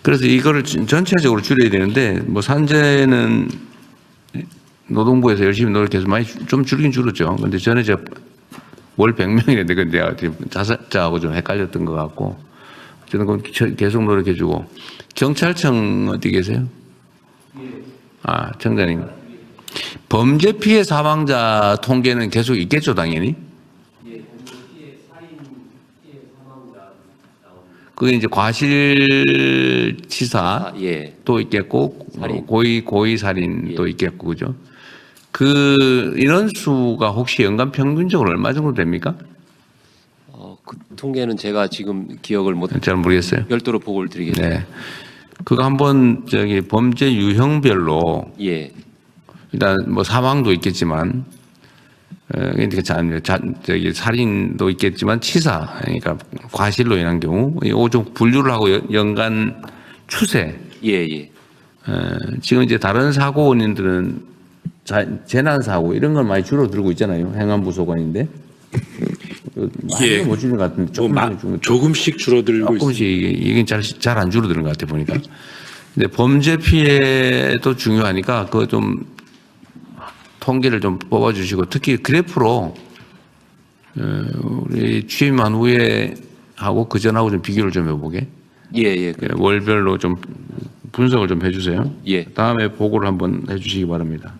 그래서 이거를 전체적으로 줄여야 되는데, 뭐 산재는 노동부에서 열심히 노력해서 많이 좀 줄긴 줄었죠. 근데 전에 월 100명이랬는데 근데 내가 자살자하고 좀 헷갈렸던 것 같고, 저는 그건 계속 노력해주고. 경찰청 어디 계세요? 아, 청장님. 범죄 피해 사망자 통계는 계속 있겠죠, 당연히? 그게 이제 과실치사 또 있겠고, 고의 살인도 있겠고, 그죠? 그 인원수가 혹시 연간 평균적으로 얼마 정도 됩니까? 그 통계는 제가 지금 기억을 못. 잘 모르겠어요. 별도로 보고를 드리겠습니다. 네. 그거 한번 범죄 유형별로 일단 뭐 사망도 있겠지만, 그러니까 살인도 있겠지만 치사, 그러니까 과실로 인한 경우, 이거 좀 분류를 하고 연간 추세. 지금 이제 다른 사고 원인들은 재난 사고 이런 걸 많이 줄어들고 있잖아요. 행안부 소관인데. 많이 못 줄인 것 같은데 조금씩 줄어들고 조금씩 이게 잘 안 줄어드는 것 같아 보니까. 근데 범죄 피해도 중요하니까 그거 좀 통계를 좀 뽑아주시고, 특히 그래프로 우리 취임한 후에 하고 그 전하고 좀 비교를 좀 해보게. 월별로 좀 분석을 좀 해주세요. 다음에 보고를 한번 해주시기 바랍니다.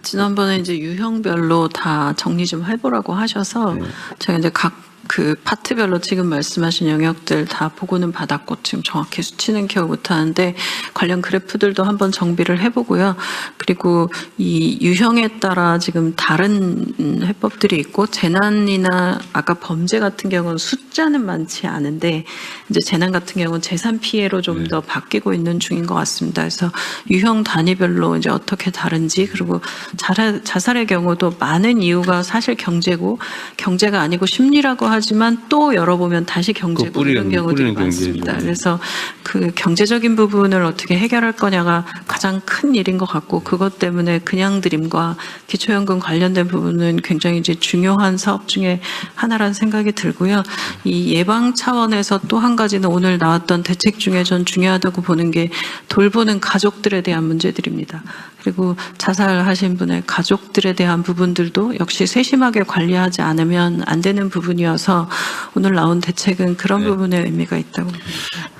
지난번에 이제 유형별로 다 정리 좀 해보라고 하셔서 제가 이제 각 그 파트별로 지금 말씀하신 영역들 다 보고는 받았고 지금 정확히 수치는 겨우 못하는데 관련 그래프들도 한번 정비를 해보고요. 그리고 이 유형에 따라 지금 다른 해법들이 있고, 재난이나 아까 범죄 같은 경우는 숫자는 많지 않은데 이제 재난 같은 경우는 재산 피해로 좀 더 바뀌고 있는 중인 것 같습니다. 그래서 유형 단위별로 이제 어떻게 다른지, 그리고 자살의 경우도 많은 이유가 사실 경제고, 경제가 아니고 심리라고 하지만 또 열어보면 다시 경제고 이런 경우들이 많습니다. 그래서 그 경제적인 부분을 어떻게 해결할 거냐가 가장 큰 일인 것 같고, 그것 때문에 그냥 드림과 기초연금 관련된 부분은 굉장히 이제 중요한 사업 중에 하나라는 생각이 들고요. 이 예방 차원에서 또 한 가지는 오늘 나왔던 대책 중에 전 중요하다고 보는 게 돌보는 가족들에 대한 문제들입니다. 그리고 자살하신 분의 가족들에 대한 부분들도 역시 세심하게 관리하지 않으면 안 되는 부분이어서 오늘 나온 대책은 그런 부분에 의미가 있다고 봅니다.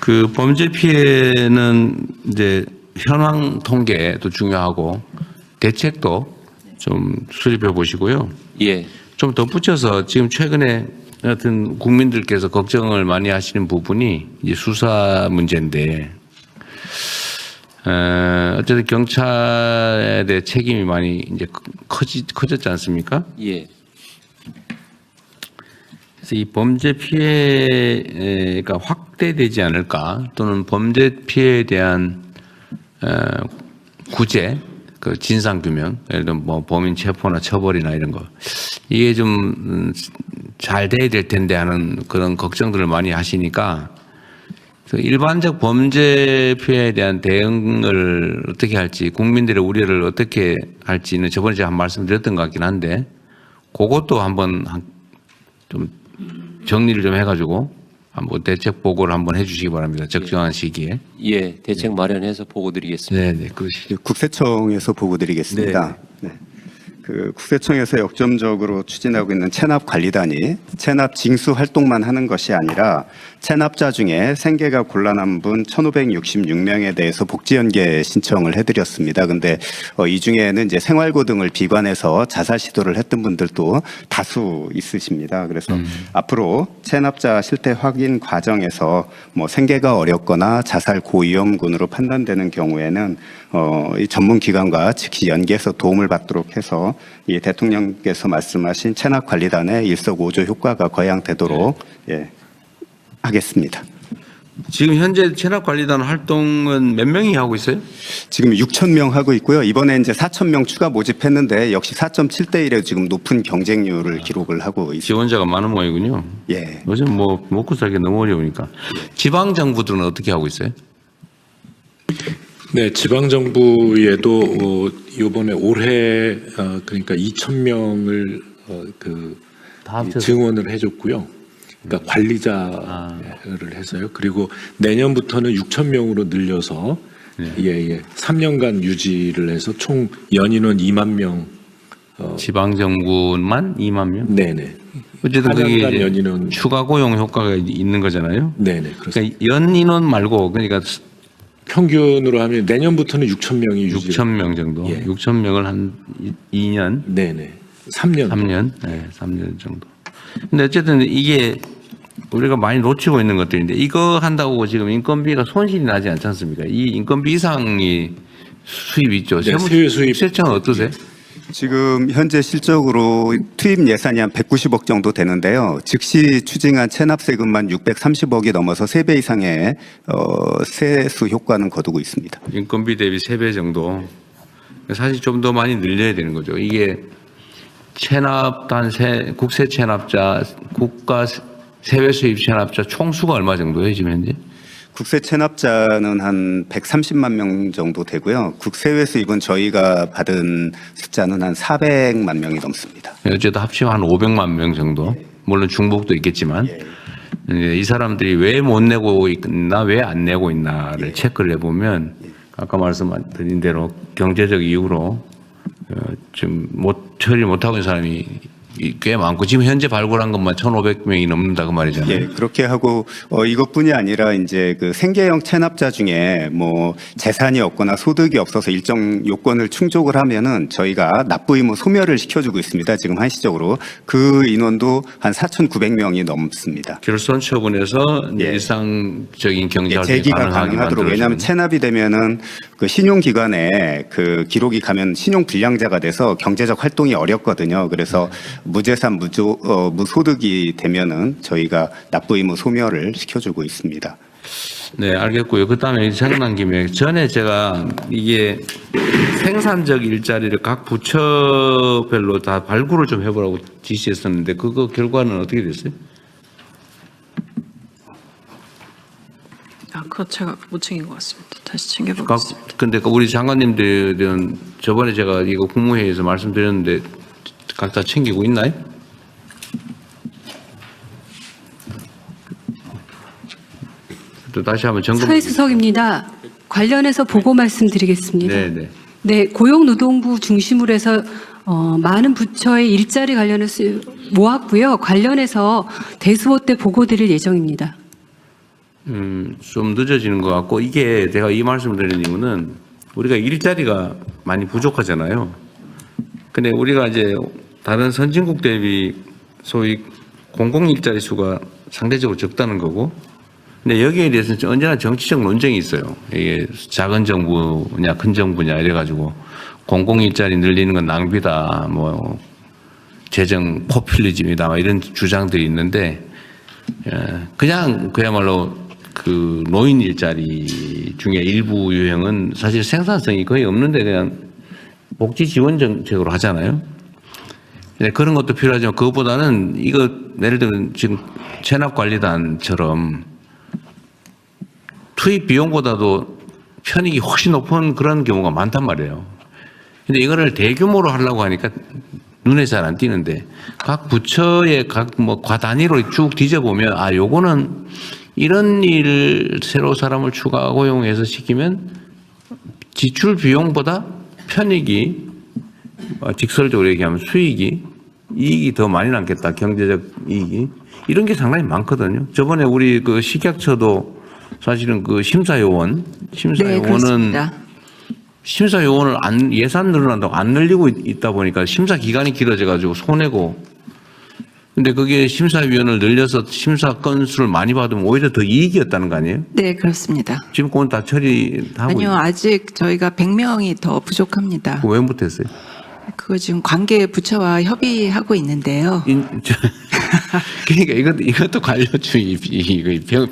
그 범죄 피해는 이제 현황 통계도 중요하고 대책도 좀 수립해 보시고요. 좀 덧붙여서 지금 최근에 하여튼 국민들께서 걱정을 많이 하시는 부분이 이제 수사 문제인데, 어쨌든 경찰에 대해 책임이 많이 이제 커졌지 않습니까? 그래서 이 범죄 피해가 확대되지 않을까, 또는 범죄 피해에 대한 구제, 그 진상 규명, 예를 들어 뭐 범인 체포나 처벌이나 이런 거, 이게 좀 잘 돼야 될 텐데 하는 그런 걱정들을 많이 하시니까, 일반적 범죄 피해에 대한 대응을 어떻게 할지, 국민들의 우려를 어떻게 할지는 저번에 제가 한 말씀 드렸던 것 같긴 한데, 그것도 한번 좀 정리를 좀 해가지고 한번 대책 보고를 한번 해주시기 바랍니다. 적정한 시기에. 대책 마련해서 보고 드리겠습니다. 네, 그러시죠. 국세청에서 보고 드리겠습니다. 그 국세청에서 역점적으로 추진하고 있는 체납관리단이 체납 징수 활동만 하는 것이 아니라 체납자 중에 생계가 곤란한 분 1,566명에 대해서 복지연계 신청을 해드렸습니다. 근데 이 중에는 이제 생활고 등을 비관해서 자살 시도를 했던 분들도 다수 있으십니다. 그래서 앞으로 체납자 실태 확인 과정에서 뭐 생계가 어렵거나 자살 고위험군으로 판단되는 경우에는 이 전문 기관과 즉시 연계해서 도움을 받도록 해서 이 대통령께서 말씀하신 체납관리단의 일석오조 효과가 거양되도록 하겠습니다. 지금 현재 체납관리단 활동은 몇 명이 하고 있어요? 지금 6,000명 하고 있고요. 이번에 이제 4,000명 추가 모집했는데 역시 4.7대 1에 지금 높은 경쟁률을 기록을 하고 있습니다. 지원자가 많은 모양이군요. 예. 요즘 뭐 먹고 살기 너무 어려우니까. 지방 정부들은 어떻게 하고 있어요? 네, 지방 정부에도 이번에 올해 그러니까 2,000명을 다 합쳐서. 증원을 해줬고요. 그러니까 관리자를 해서요. 그리고 내년부터는 6,000명으로 늘려서 예, 3년간 유지를 해서 총 연인원 2만 명. 지방 정부만 2만 명? 네네. 어쨌든 그게 4년간 이제 연인원. 추가 고용 효과가 있는 거잖아요. 네네. 그렇습니다. 그러니까 연 인원 말고 그러니까 평균으로 하면 내년부터는 6,000명이 유지. 6,000명 정도. 예. 6,000명을 한 2년, 네네. 3년. 3년, 네, 3년 정도. 근데 어쨌든 이게 우리가 많이 놓치고 있는 것들인데 이거 한다고 지금 인건비가 손실이 나지 않지 않습니까? 이 인건비 이상이 수입이 있죠. 네, 세외 수입. 세청은 어떠세요? 지금 현재 실적으로 투입 예산이 한 190억 정도 되는데요. 즉시 추징한 체납 세금만 630억이 넘어서 3배 이상의 세수 효과는 거두고 있습니다. 인건비 대비 3배 정도. 사실 좀 더 많이 늘려야 되는 거죠. 이게 체납단 국세 체납자, 국가 세외 수입 체납자 총수가 얼마 정도예요, 지금 현재? 국세 체납자는 한 130만 명 정도 되고요. 국세외 수입은 저희가 받은 숫자는 한 400만 명이 넘습니다. 어쨌든 합치면 한 500만 명 정도. 물론 중복도 있겠지만. 이제 이 사람들이 왜 못 내고 있나, 왜 안 내고 있나를 체크를 해보면 아까 말씀드린 대로 경제적 이유로 지금 처리 못하고 있는 사람이 꽤 많고 지금 현재 발굴한 것만 1,500명이 넘는다 그 말이잖아요. 예, 그렇게 하고 이것뿐이 아니라 이제 그 생계형 체납자 중에 뭐 재산이 없거나 소득이 없어서 일정 요건을 충족을 하면은 저희가 납부 의무 소멸을 시켜주고 있습니다. 지금 한시적으로 그 인원도 한 4,900명이 넘습니다. 결손 처분해서 예. 일상적인 경제 활동이 재기가 가능하게 가능하도록 왜냐하면 만들어주는. 체납이 되면은 그 신용기관에 그 기록이 가면 신용 불량자가 돼서 경제적 활동이 어렵거든요. 그래서 무재산 무소득이 되면은 저희가 납부 의무 소멸을 시켜주고 있습니다. 네, 알겠고요. 그다음에 생각난 김에 전에 제가 이게 생산적 일자리를 각 부처별로 다 발굴을 좀 해보라고 지시했었는데 그거 결과는 어떻게 됐어요? 그거 제가 못 챙긴 것 같습니다. 다시 챙겨보겠습니다. 근데 우리 장관님들은 저번에 제가 이거 국무회의에서 말씀드렸는데 각자 챙기고 있나요? 또 다시 한번 점검. 서해수석입니다. 관련해서 보고 말씀드리겠습니다. 네네. 네, 고용노동부 중심으로 해서 많은 부처의 일자리 관련해서 모았고요. 관련해서 대수호 때 보고 드릴 예정입니다. 좀 늦어지는 것 같고 이게 제가 이 말씀을 드리는 이유는 우리가 일자리가 많이 부족하잖아요. 근데 우리가 이제 다른 선진국 대비 소위 공공 일자리 수가 상대적으로 적다는 거고 근데 여기에 대해서는 언제나 정치적 논쟁이 있어요. 이게 작은 정부냐 큰 정부냐 이래가지고 공공 일자리 늘리는 건 낭비다 뭐 재정 포퓰리즘이다 이런 주장들이 있는데 그냥 그야말로 그 노인 일자리 중에 일부 유형은 사실 생산성이 거의 없는데 그냥 복지 지원 정책으로 하잖아요. 그런 것도 필요하지만 그것보다는 이거 예를 들면 지금 체납관리단처럼 투입 비용보다도 편익이 훨씬 높은 그런 경우가 많단 말이에요. 근데 이거를 대규모로 하려고 하니까 눈에 잘 안 띄는데 각 부처의 각 뭐 과 단위로 쭉 뒤져보면 요거는 이런 일을 새로 사람을 추가 고용해서 시키면 지출 비용보다 편익이 직설적으로 얘기하면 이익이 더 많이 남겠다. 경제적 이익이. 이런 게 상당히 많거든요. 저번에 우리 그 식약처도 사실은 그 심사요원은 심사요원을 예산 늘어난다고 안 늘리고 있다 보니까 심사 기간이 길어져 가지고 손해고 근데 그게 심사위원을 늘려서 심사 건수를 많이 받으면 오히려 더 이익이었다는 거 아니에요? 네, 그렇습니다. 지금 그건 다 처리하고 아니요, 아직 저희가 100명이 더 부족합니다. 왜 못했어요? 그거 지금 관계 부처와 협의하고 있는데요. 그러니까 이것도 관료주의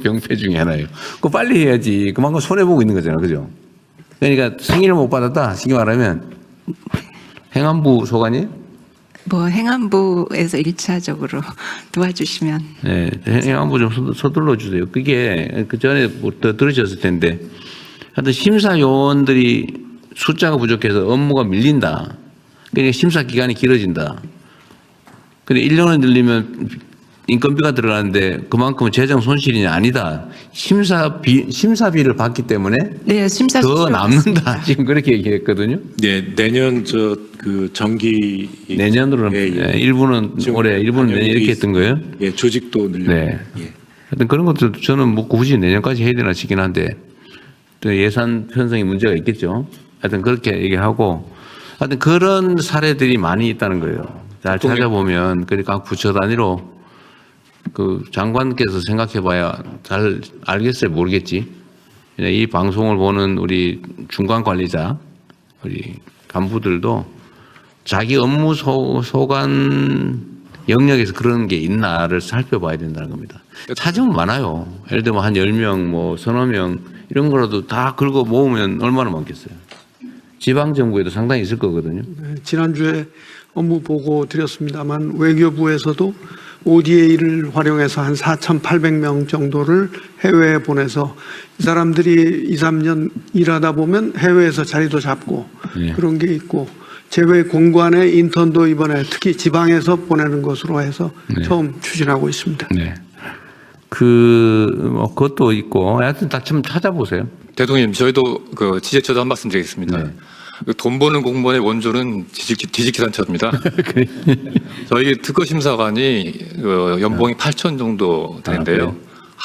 병폐 중에 하나예요. 그거 빨리 해야지. 그만큼 손해 보고 있는 거잖아, 그죠? 그러니까 승인을 못 받았다. 쉽게 말하면 행안부 소관이? 뭐 행안부에서 1차적으로 도와주시면. 네, 행안부 좀 서둘러 주세요. 그게 그 전에 더 들으셨을 텐데, 하여튼 심사 요원들이 숫자가 부족해서 업무가 밀린다. 그러니까 심사 기간이 길어진다. 근데 1년을 늘리면 인건비가 들어가는데 그만큼 재정 손실이 아니다. 심사비를 받기 때문에 네, 심사 더 남는다. 지금 그렇게 얘기했거든요. 네, 내년 그 정기 내년으로는 일부는 올해, 일부는 내년 이렇게 했던 거예요. 예, 조직도 늘려. 네. 예. 하여튼 그런 것도 저는 뭐 굳이 내년까지 해야 되나 싶긴 한데 또 예산 편성에 문제가 있겠죠. 하여튼 그렇게 얘기하고 하여튼 그런 사례들이 많이 있다는 거예요. 잘 찾아보면 그러니까 각 부처 단위로 그 장관께서 생각해봐야 잘 알겠어요, 모르겠지. 이 방송을 보는 우리 중간 관리자, 우리 간부들도 자기 업무 소관 영역에서 그런 게 있나를 살펴봐야 된다는 겁니다. 찾으면 많아요. 예를 들면 한 10명, 뭐 서너 명 이런 거라도 다 긁어 모으면 얼마나 많겠어요. 지방정부에도 상당히 있을 거거든요. 네, 지난주에 업무 보고 드렸습니다만 외교부에서도 ODA를 활용해서 한 4,800명 정도를 해외에 보내서 이 사람들이 2, 3년 일하다 보면 해외에서 자리도 잡고 네. 그런 게 있고 제외 공관의 인턴도 이번에 특히 지방에서 보내는 것으로 해서 네. 처음 추진하고 있습니다. 네. 뭐 그것도 있고 하여튼 다 좀 찾아보세요. 대통령님, 저희도 그 지적처도 한 말씀 드리겠습니다. 네. 돈 버는 공무원의 원조는 뒤집기단처입니다. 저희 특허심사관이 연봉이 8천 정도 되는데요.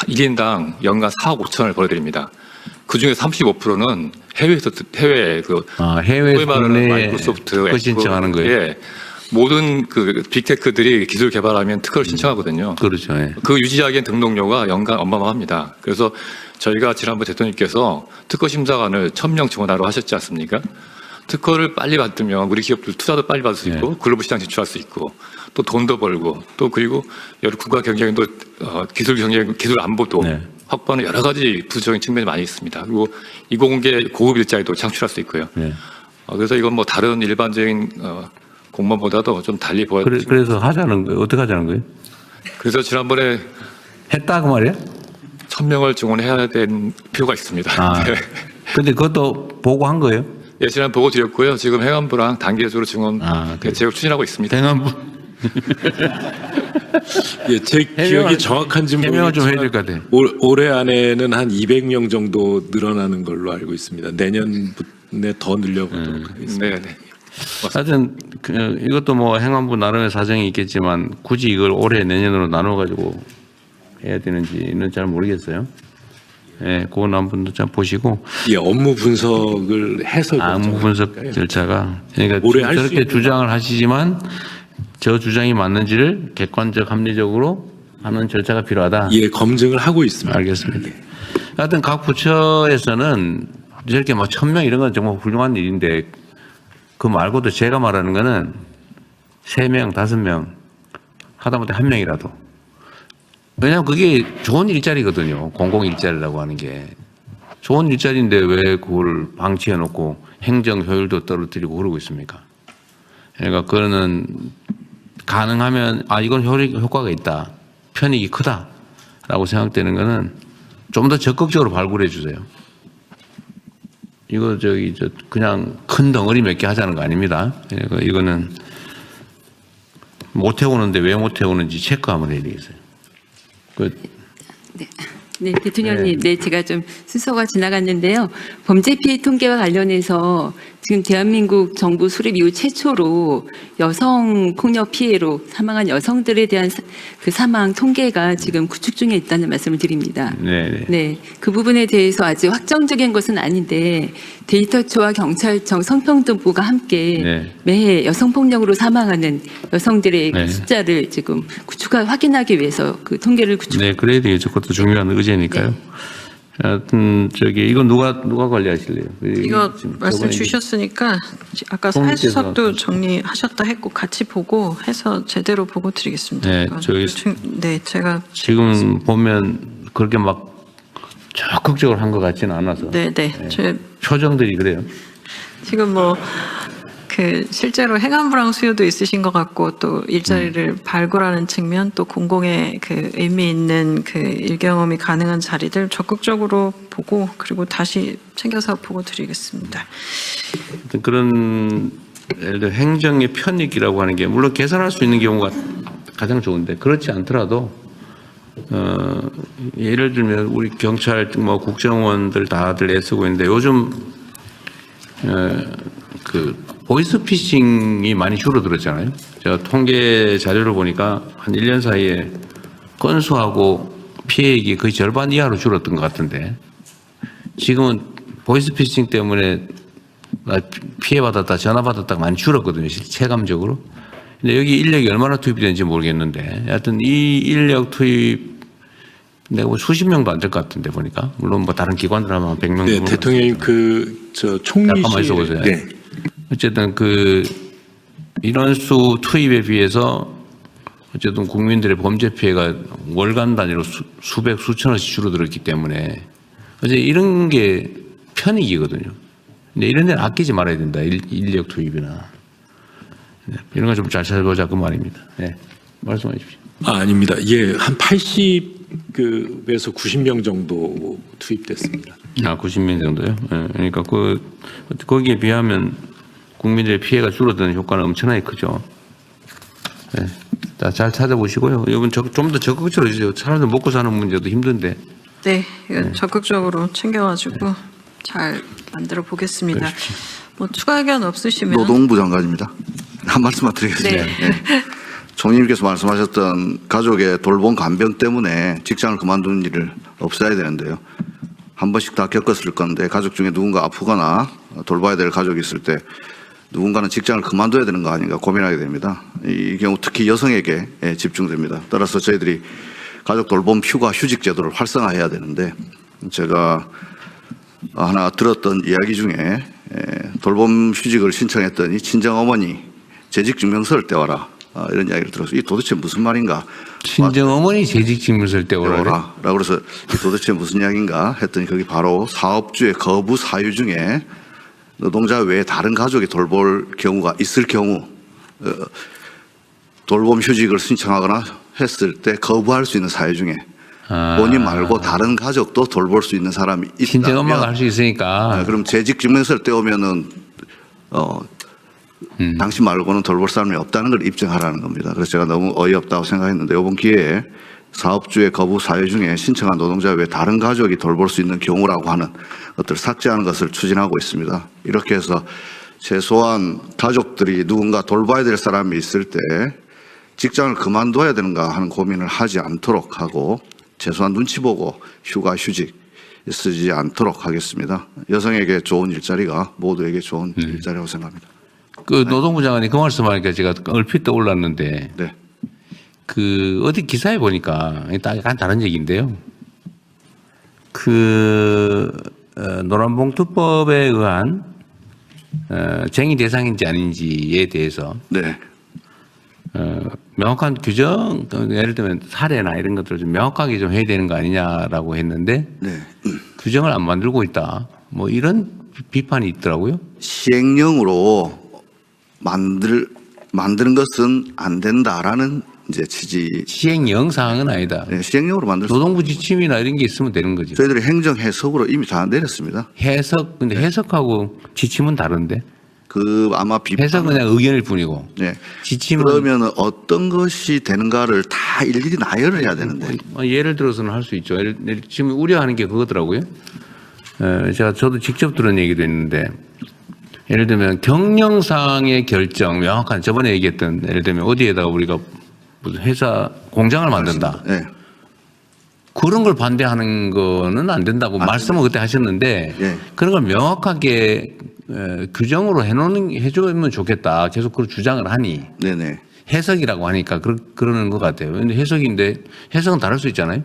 1인당 연간 4억 5천을 벌어드립니다. 그 중에 35%는 해외 소위 말하는 마이크로소프트 특허 신청하는 거예요. 예, 모든 그 빅테크들이 기술 개발하면 특허를 신청하거든요. 그렇죠. 예. 그 유지하기엔 등록료가 연간 어마어마합니다. 그래서 저희가 지난번 대통령님께서 특허심사관을 1,000명 증원하라고 하셨지 않습니까? 특허를 빨리 받으면 우리 기업들 투자도 빨리 받을 수 있고 글로벌 시장 진출할 수 있고 또 돈도 벌고 또 그리고 여러 국가 경쟁도 기술 안보도 확보하는 여러 가지 부수적인 측면이 많이 있습니다. 그리고 이공계 고급 일자리도 창출할 수 있고요. 그래서 이건 뭐 다른 일반적인 공무원보다도 좀 달리 보여야 됩니다. 그래서 하자는 거예요. 어떻게 하자는 거예요? 그래서 지난번에 했다고 말이에요? 1,000명을 증원해야 되는 필요가 있습니다. 아, 네. 근데 그것도 보고한 거예요? 예, 지난 보고 드렸고요. 지금 행안부랑 단계적으로 증원 대책을 추진하고 있습니다. 행안부. 예, 제 기억이 정확한지는 해명을 좀 해야 될 것 같아요. 올해 안에는 한 200명 정도 늘어나는 걸로 알고 있습니다. 내년에 더 늘려보도록 하겠습니다. 네, 네. 하여튼 이것도 뭐 행안부 나름의 사정이 있겠지만 굳이 이걸 올해 내년으로 나눠 가지고 해야 되는지는 잘 모르겠어요. 예, 그건 한번 좀 보시고. 예, 업무 분석을 해서 업무 분석 절차가 그러니까 올해 할 수 저렇게 있는 주장을 하시지만 저 주장이 맞는지를 객관적 합리적으로 하는 절차가 필요하다. 예, 검증을 하고 있습니다. 알겠습니다. 하여튼 각 부처에서는 저렇게 뭐 1,000명 이런 건 정말 훌륭한 일인데 그 말고도 제가 말하는 거는 3명, 5명 하다못해 1명이라도. 왜냐하면 그게 좋은 일자리거든요. 공공 일자리라고 하는 게. 좋은 일자리인데 왜 그걸 방치해 놓고 행정 효율도 떨어뜨리고 그러고 있습니까? 그러니까 그거는 가능하면 이건 효과가 있다. 편익이 크다라고 생각되는 거는 좀 더 적극적으로 발굴해 주세요. 이거 그냥 큰 덩어리 몇 개 하자는 거 아닙니다. 이거는 못 해오는데 왜 못 해오는지 체크 한번 해야 되겠어요. 네, 대통령님, 네, 제가 좀 순서가 지나갔는데요. 범죄 피해 통계와 관련해서 지금 대한민국 정부 수립 이후 최초로 여성 폭력 피해로 사망한 여성들에 대한 그 사망 통계가 지금 구축 중에 있다는 말씀을 드립니다. 네. 네, 그 부분에 대해서 아직 확정적인 것은 아닌데 데이터처와 경찰청 성평등부가 함께 매해 여성 폭력으로 사망하는 여성들의 그 숫자를 지금 확인하기 위해서 그 통계를 구축. 네, 그래야 되겠죠. 그것도 중요한 의제니까요. 하여튼 이거 누가 관리하실래요? 이거 지금 말씀 저번에 주셨으니까 아까 총리께서- 사회수석도 정리하셨다 했고 같이 보고 해서 제대로 보고 드리겠습니다. 네, 이건 저희 제가 지금 보면 그렇게 막 적극적으로 한 것 같지는 않아서. 네네. 제 표정들이 그래요. 지금 실제로 행안부랑 수요도 있으신 것 같고 또 일자리를 발굴하는 측면 또 공공의 의미 있는 일경험이 가능한 자리들 적극적으로 보고 그리고 다시 챙겨서 보고 드리겠습니다. 어떤 그런 예를 들어 행정의 편익이라고 하는 게 물론 개선할 수 있는 경우가 가장 좋은데 그렇지 않더라도 예를 들면 우리 경찰 국정원들 다들 애쓰고 있는데 요즘 보이스피싱이 많이 줄어들었잖아요. 제가 통계 자료를 보니까 한 1년 사이에 건수하고 피해액이 거의 절반 이하로 줄었던 것 같은데 지금은 보이스피싱 때문에 피해받았다 전화받았다 많이 줄었거든요. 체감적으로. 근데 여기 인력이 얼마나 투입이 되는지 모르겠는데 하여튼 이 인력 투입 내가 수십 명도 안 될 것 같은데 보니까 물론 다른 기관들 하면 100명. 네, 대통령님 총리실. 네. 어쨌든 인원수 투입에 비해서 어쨌든 국민들의 범죄 피해가 월간 단위로 수백 수천원씩 줄어들었기 때문에 어제 이런 게 편익이거든요. 근데 이런 데는 아끼지 말아야 된다. 인력 투입이나 이런 거 좀 잘 찾아보자 그 말입니다. 네, 말씀해 주십시오. 아닙니다. 예, 한 80에서 90명 정도 투입됐습니다. 90명 정도요? 네, 그러니까 거기에 비하면 국민들의 피해가 줄어드는 효과는 엄청나게 크죠. 네, 잘 찾아보시고요. 이건 좀 더 적극적으로 해주세요. 사람들 먹고 사는 문제도 힘든데. 네, 이건 적극적으로 챙겨가지고 잘 만들어 보겠습니다. 추가 의견 없으시면 노동부 장관입니다. 한 말씀만 드리겠습니다. 네. 총리님께서 말씀하셨던 가족의 돌봄 간병 때문에 직장을 그만두는 일을 없애야 되는데요. 한 번씩 다 겪었을 건데 가족 중에 누군가 아프거나 돌봐야 될 가족이 있을 때 누군가는 직장을 그만둬야 되는 거 아닌가 고민하게 됩니다. 이 경우 특히 여성에게 집중됩니다. 따라서 저희들이 가족 돌봄 휴가 휴직 제도를 활성화해야 되는데 제가 하나 들었던 이야기 중에 돌봄 휴직을 신청했더니 친정어머니 재직증명서를 떼와라 이런 이야기를 들어서 이 도대체 무슨 말인가. 친정어머니 재직증명서를 떼오라. 라고 그래서 이 도대체 무슨 이야기인가 했더니 거기 바로 사업주의 거부 사유 중에 노동자 외에 다른 가족이 돌볼 경우가 있을 경우 돌봄 휴직을 신청하거나 했을 때 거부할 수 있는 사유 중에 본인 말고 다른 가족도 돌볼 수 있는 사람이 있다면 친정엄마가 할 수 있으니까. 그럼 재직증명서를 떼오면은 당신 말고는 돌볼 사람이 없다는 걸 입증하라는 겁니다. 그래서 제가 너무 어이없다고 생각했는데 이번 기회에 사업주의 거부 사유 중에 신청한 노동자 외에 다른 가족이 돌볼 수 있는 경우라고 하는 것들을 삭제하는 것을 추진하고 있습니다. 이렇게 해서 최소한 가족들이 누군가 돌봐야 될 사람이 있을 때 직장을 그만둬야 되는가 하는 고민을 하지 않도록 하고 최소한 눈치 보고 휴가 휴직 쓰지 않도록 하겠습니다. 여성에게 좋은 일자리가 모두에게 좋은 일자리라고 생각합니다. 노동부 장관이 그 말씀하니까 제가 얼핏 떠올랐는데 네. 어디 기사에 보니까 약간 다른 얘기인데요. 노란봉투법에 의한 쟁의 대상인지 아닌지에 대해서 네. 명확한 규정, 예를 들면 사례나 이런 것들을 좀 명확하게 좀 해야 되는 거 아니냐라고 했는데 네. 규정을 안 만들고 있다. 이런 비판이 있더라고요. 시행령으로 만드는 것은 안 된다라는 이제 취지. 시행령 사항은 아니다. 네, 시행령으로 만들 수. 노동부 지침이나 이런 게 있으면 되는 거죠. 저희들이 행정 해석으로 이미 다 내렸습니다. 근데 해석하고 지침은 다른데. 아마 해석은 그냥 의견일 뿐이고. 네. 지침은 그러면은 어떤 것이 되는가를 다 일일이 나열을 해야 되는데. 예를 들어서는 할 수 있죠. 지금 우려하는 게 그거더라고요. 저도 직접 들은 얘기도 있는데. 예를 들면 경영상의 결정 명확한 저번에 얘기했던 예를 들면 어디에다가 우리가 무슨 회사 공장을 만든다. 네. 그런 걸 반대하는 거는 안 된다고 말씀을 그때 하셨는데 네. 그런 걸 명확하게 규정으로 해주면 좋겠다. 계속 그런 주장을 하니 네네. 해석이라고 하니까 그러는 것 같아요. 근데 해석은 다를 수 있잖아요.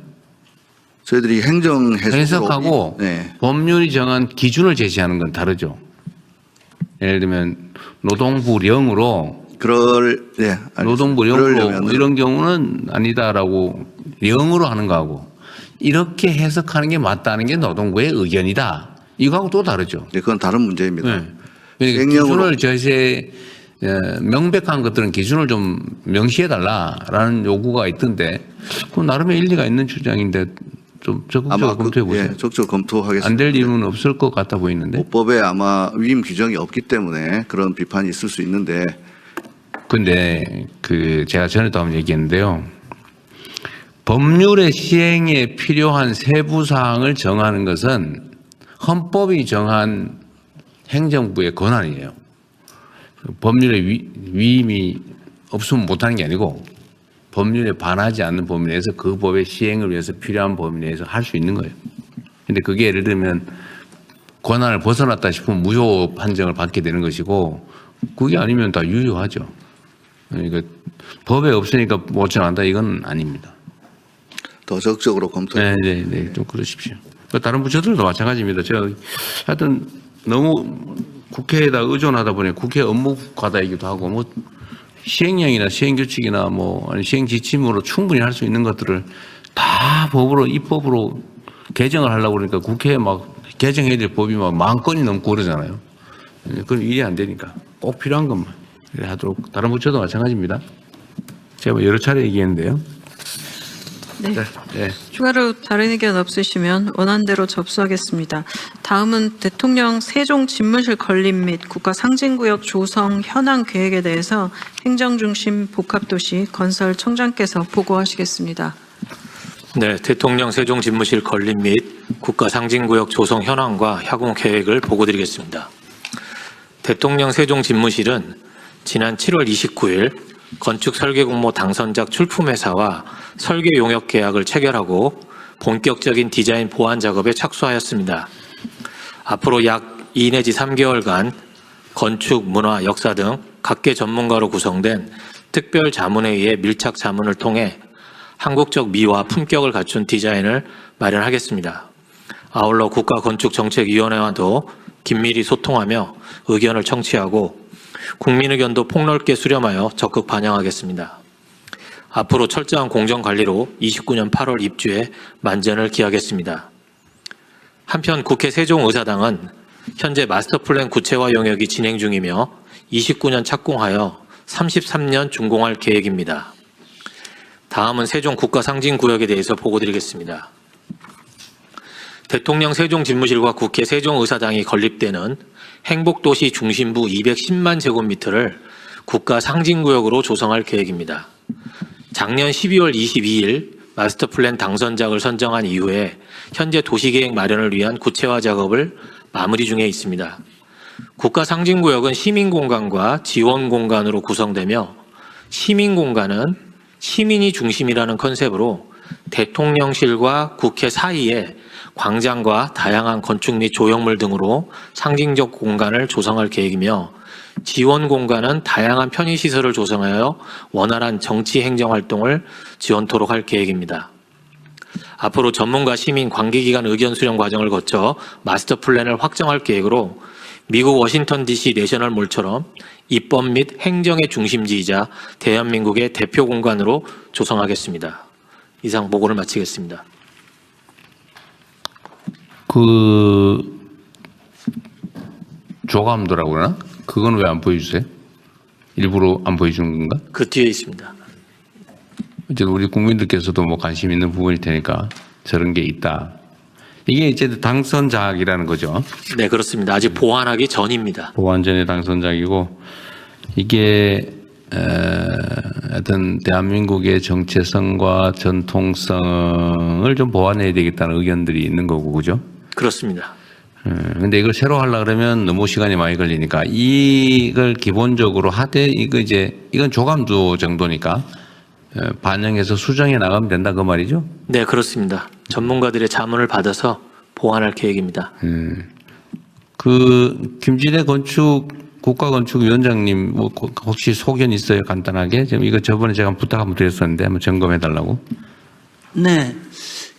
저희들이 행정 해석하고 네. 법률이 정한 기준을 제시하는 건 다르죠. 예를 들면 노동부령으로 노동부령으로 이런 경우는 아니다라고 영으로 하는 거하고 이렇게 해석하는 게 맞다는 게 노동부의 의견이다. 이거하고 또 다르죠. 네, 그건 다른 문제입니다. 네. 그러니까 기준을 제시해 명백한 것들은 기준을 좀 명시해달라라는 요구가 있던데 그 나름의 일리가 있는 주장인데 좀 적극적으로 검토해 보세요. 예, 적극 검토하겠습니다. 안 될 이유는 없을 것 같아 보이는데. 법에 아마 위임 규정이 없기 때문에 그런 비판이 있을 수 있는데. 근데 그 제가 전에도 한번 얘기했는데요. 법률의 시행에 필요한 세부 사항을 정하는 것은 헌법이 정한 행정부의 권한이에요. 법률의 위임이 없으면 못하는 게 아니고 법률에 반하지 않는 범위 내에서 그 법의 시행을 위해서 필요한 범위 내에서 할 수 있는 거예요. 근데 그게 예를 들면 권한을 벗어났다 싶으면 무효 판정을 받게 되는 것이고 그게 아니면 다 유효하죠. 그러니까 법에 없으니까 못 정한다 이건 아닙니다. 더 적극적으로 검토해. 네, 좀 그러십시오. 다른 부처들도 마찬가지입니다. 제가 하여튼 너무 국회에다 의존하다 보니 국회 업무과다이기도 하고 뭐 시행령이나 시행규칙이나 뭐 아니 시행지침으로 충분히 할 수 있는 것들을 다 법으로 입법으로 개정을 하려고 그러니까 국회에 막 개정해야 될 법이 막 10,000건이 넘고 그러잖아요. 그건 일이 안 되니까 꼭 필요한 것만 하도록 다른 부처도 마찬가지입니다. 제가 뭐 여러 차례 얘기했는데요. 네. 추가로 다른 의견 없으시면 원안대로 접수하겠습니다. 다음은 대통령 세종 집무실 건립 및 국가 상징구역 조성 현황 계획에 대해서 행정중심 복합도시 건설청장께서 보고하시겠습니다. 네, 대통령 세종 집무실 건립 및 국가 상징구역 조성 현황과 향후 계획을 보고드리겠습니다. 대통령 세종 집무실은 지난 7월 29일 건축 설계 공모 당선자 출품회사와 설계 용역 계약을 체결하고 본격적인 디자인 보완 작업에 착수하였습니다. 앞으로 약 2 내지 3개월간 건축, 문화, 역사 등 각계 전문가로 구성된 특별 자문회의의 밀착 자문을 통해 한국적 미와 품격을 갖춘 디자인을 마련하겠습니다. 아울러 국가건축정책위원회와도 긴밀히 소통하며 의견을 청취하고 국민 의견도 폭넓게 수렴하여 적극 반영하겠습니다. 앞으로 철저한 공정관리로 29년 8월 입주에 만전을 기하겠습니다. 한편 국회 세종의사당은 현재 마스터플랜 구체화 용역이 진행 중이며 29년 착공하여 33년 준공할 계획입니다. 다음은 세종 국가상징구역에 대해서 보고드리겠습니다. 대통령 세종 집무실과 국회 세종의사당이 건립되는 행복도시 중심부 210만 제곱미터를 국가상징구역으로 조성할 계획입니다. 작년 12월 22일 마스터플랜 당선작을 선정한 이후에 현재 도시계획 마련을 위한 구체화 작업을 마무리 중에 있습니다. 국가상징구역은 시민공간과 지원공간으로 구성되며 시민공간은 시민이 중심이라는 컨셉으로 대통령실과 국회 사이에 광장과 다양한 건축 및 조형물 등으로 상징적 공간을 조성할 계획이며 지원 공간은 다양한 편의시설을 조성하여 원활한 정치 행정 활동을 지원토록 할 계획입니다. 앞으로 전문가, 시민, 관계기관 의견 수렴 과정을 거쳐 마스터 플랜을 확정할 계획으로 미국 워싱턴 DC 내셔널몰처럼 입법 및 행정의 중심지이자 대한민국의 대표 공간으로 조성하겠습니다. 이상 보고를 마치겠습니다. 그 조감도라고 그러나? 그건 왜 안 보여주세요? 일부러 안 보여주는 건가? 그 뒤에 있습니다. 이제 우리 국민들께서도 뭐 관심 있는 부분일 테니까 저런 게 있다. 이게 이제 당선작이라는 거죠. 네, 그렇습니다. 아직 보완하기 전입니다. 보완 전의 당선작이고 이게 하여튼 대한민국의 정체성과 전통성을 좀 보완해야 되겠다는 의견들이 있는 거고, 그죠? 그렇습니다. 근데 이걸 새로 하려고 그러면 너무 시간이 많이 걸리니까 이걸 기본적으로 하되 이건 조감도 정도니까 반영해서 수정해 나가면 된다 그 말이죠? 네, 그렇습니다. 전문가들의 자문을 받아서 보완할 계획입니다. 그 김진애 국가건축위원장님 뭐 혹시 소견 있어요? 간단하게? 지금 이거 저번에 제가 부탁 한번 드렸었는데 한번 점검해 달라고. 네.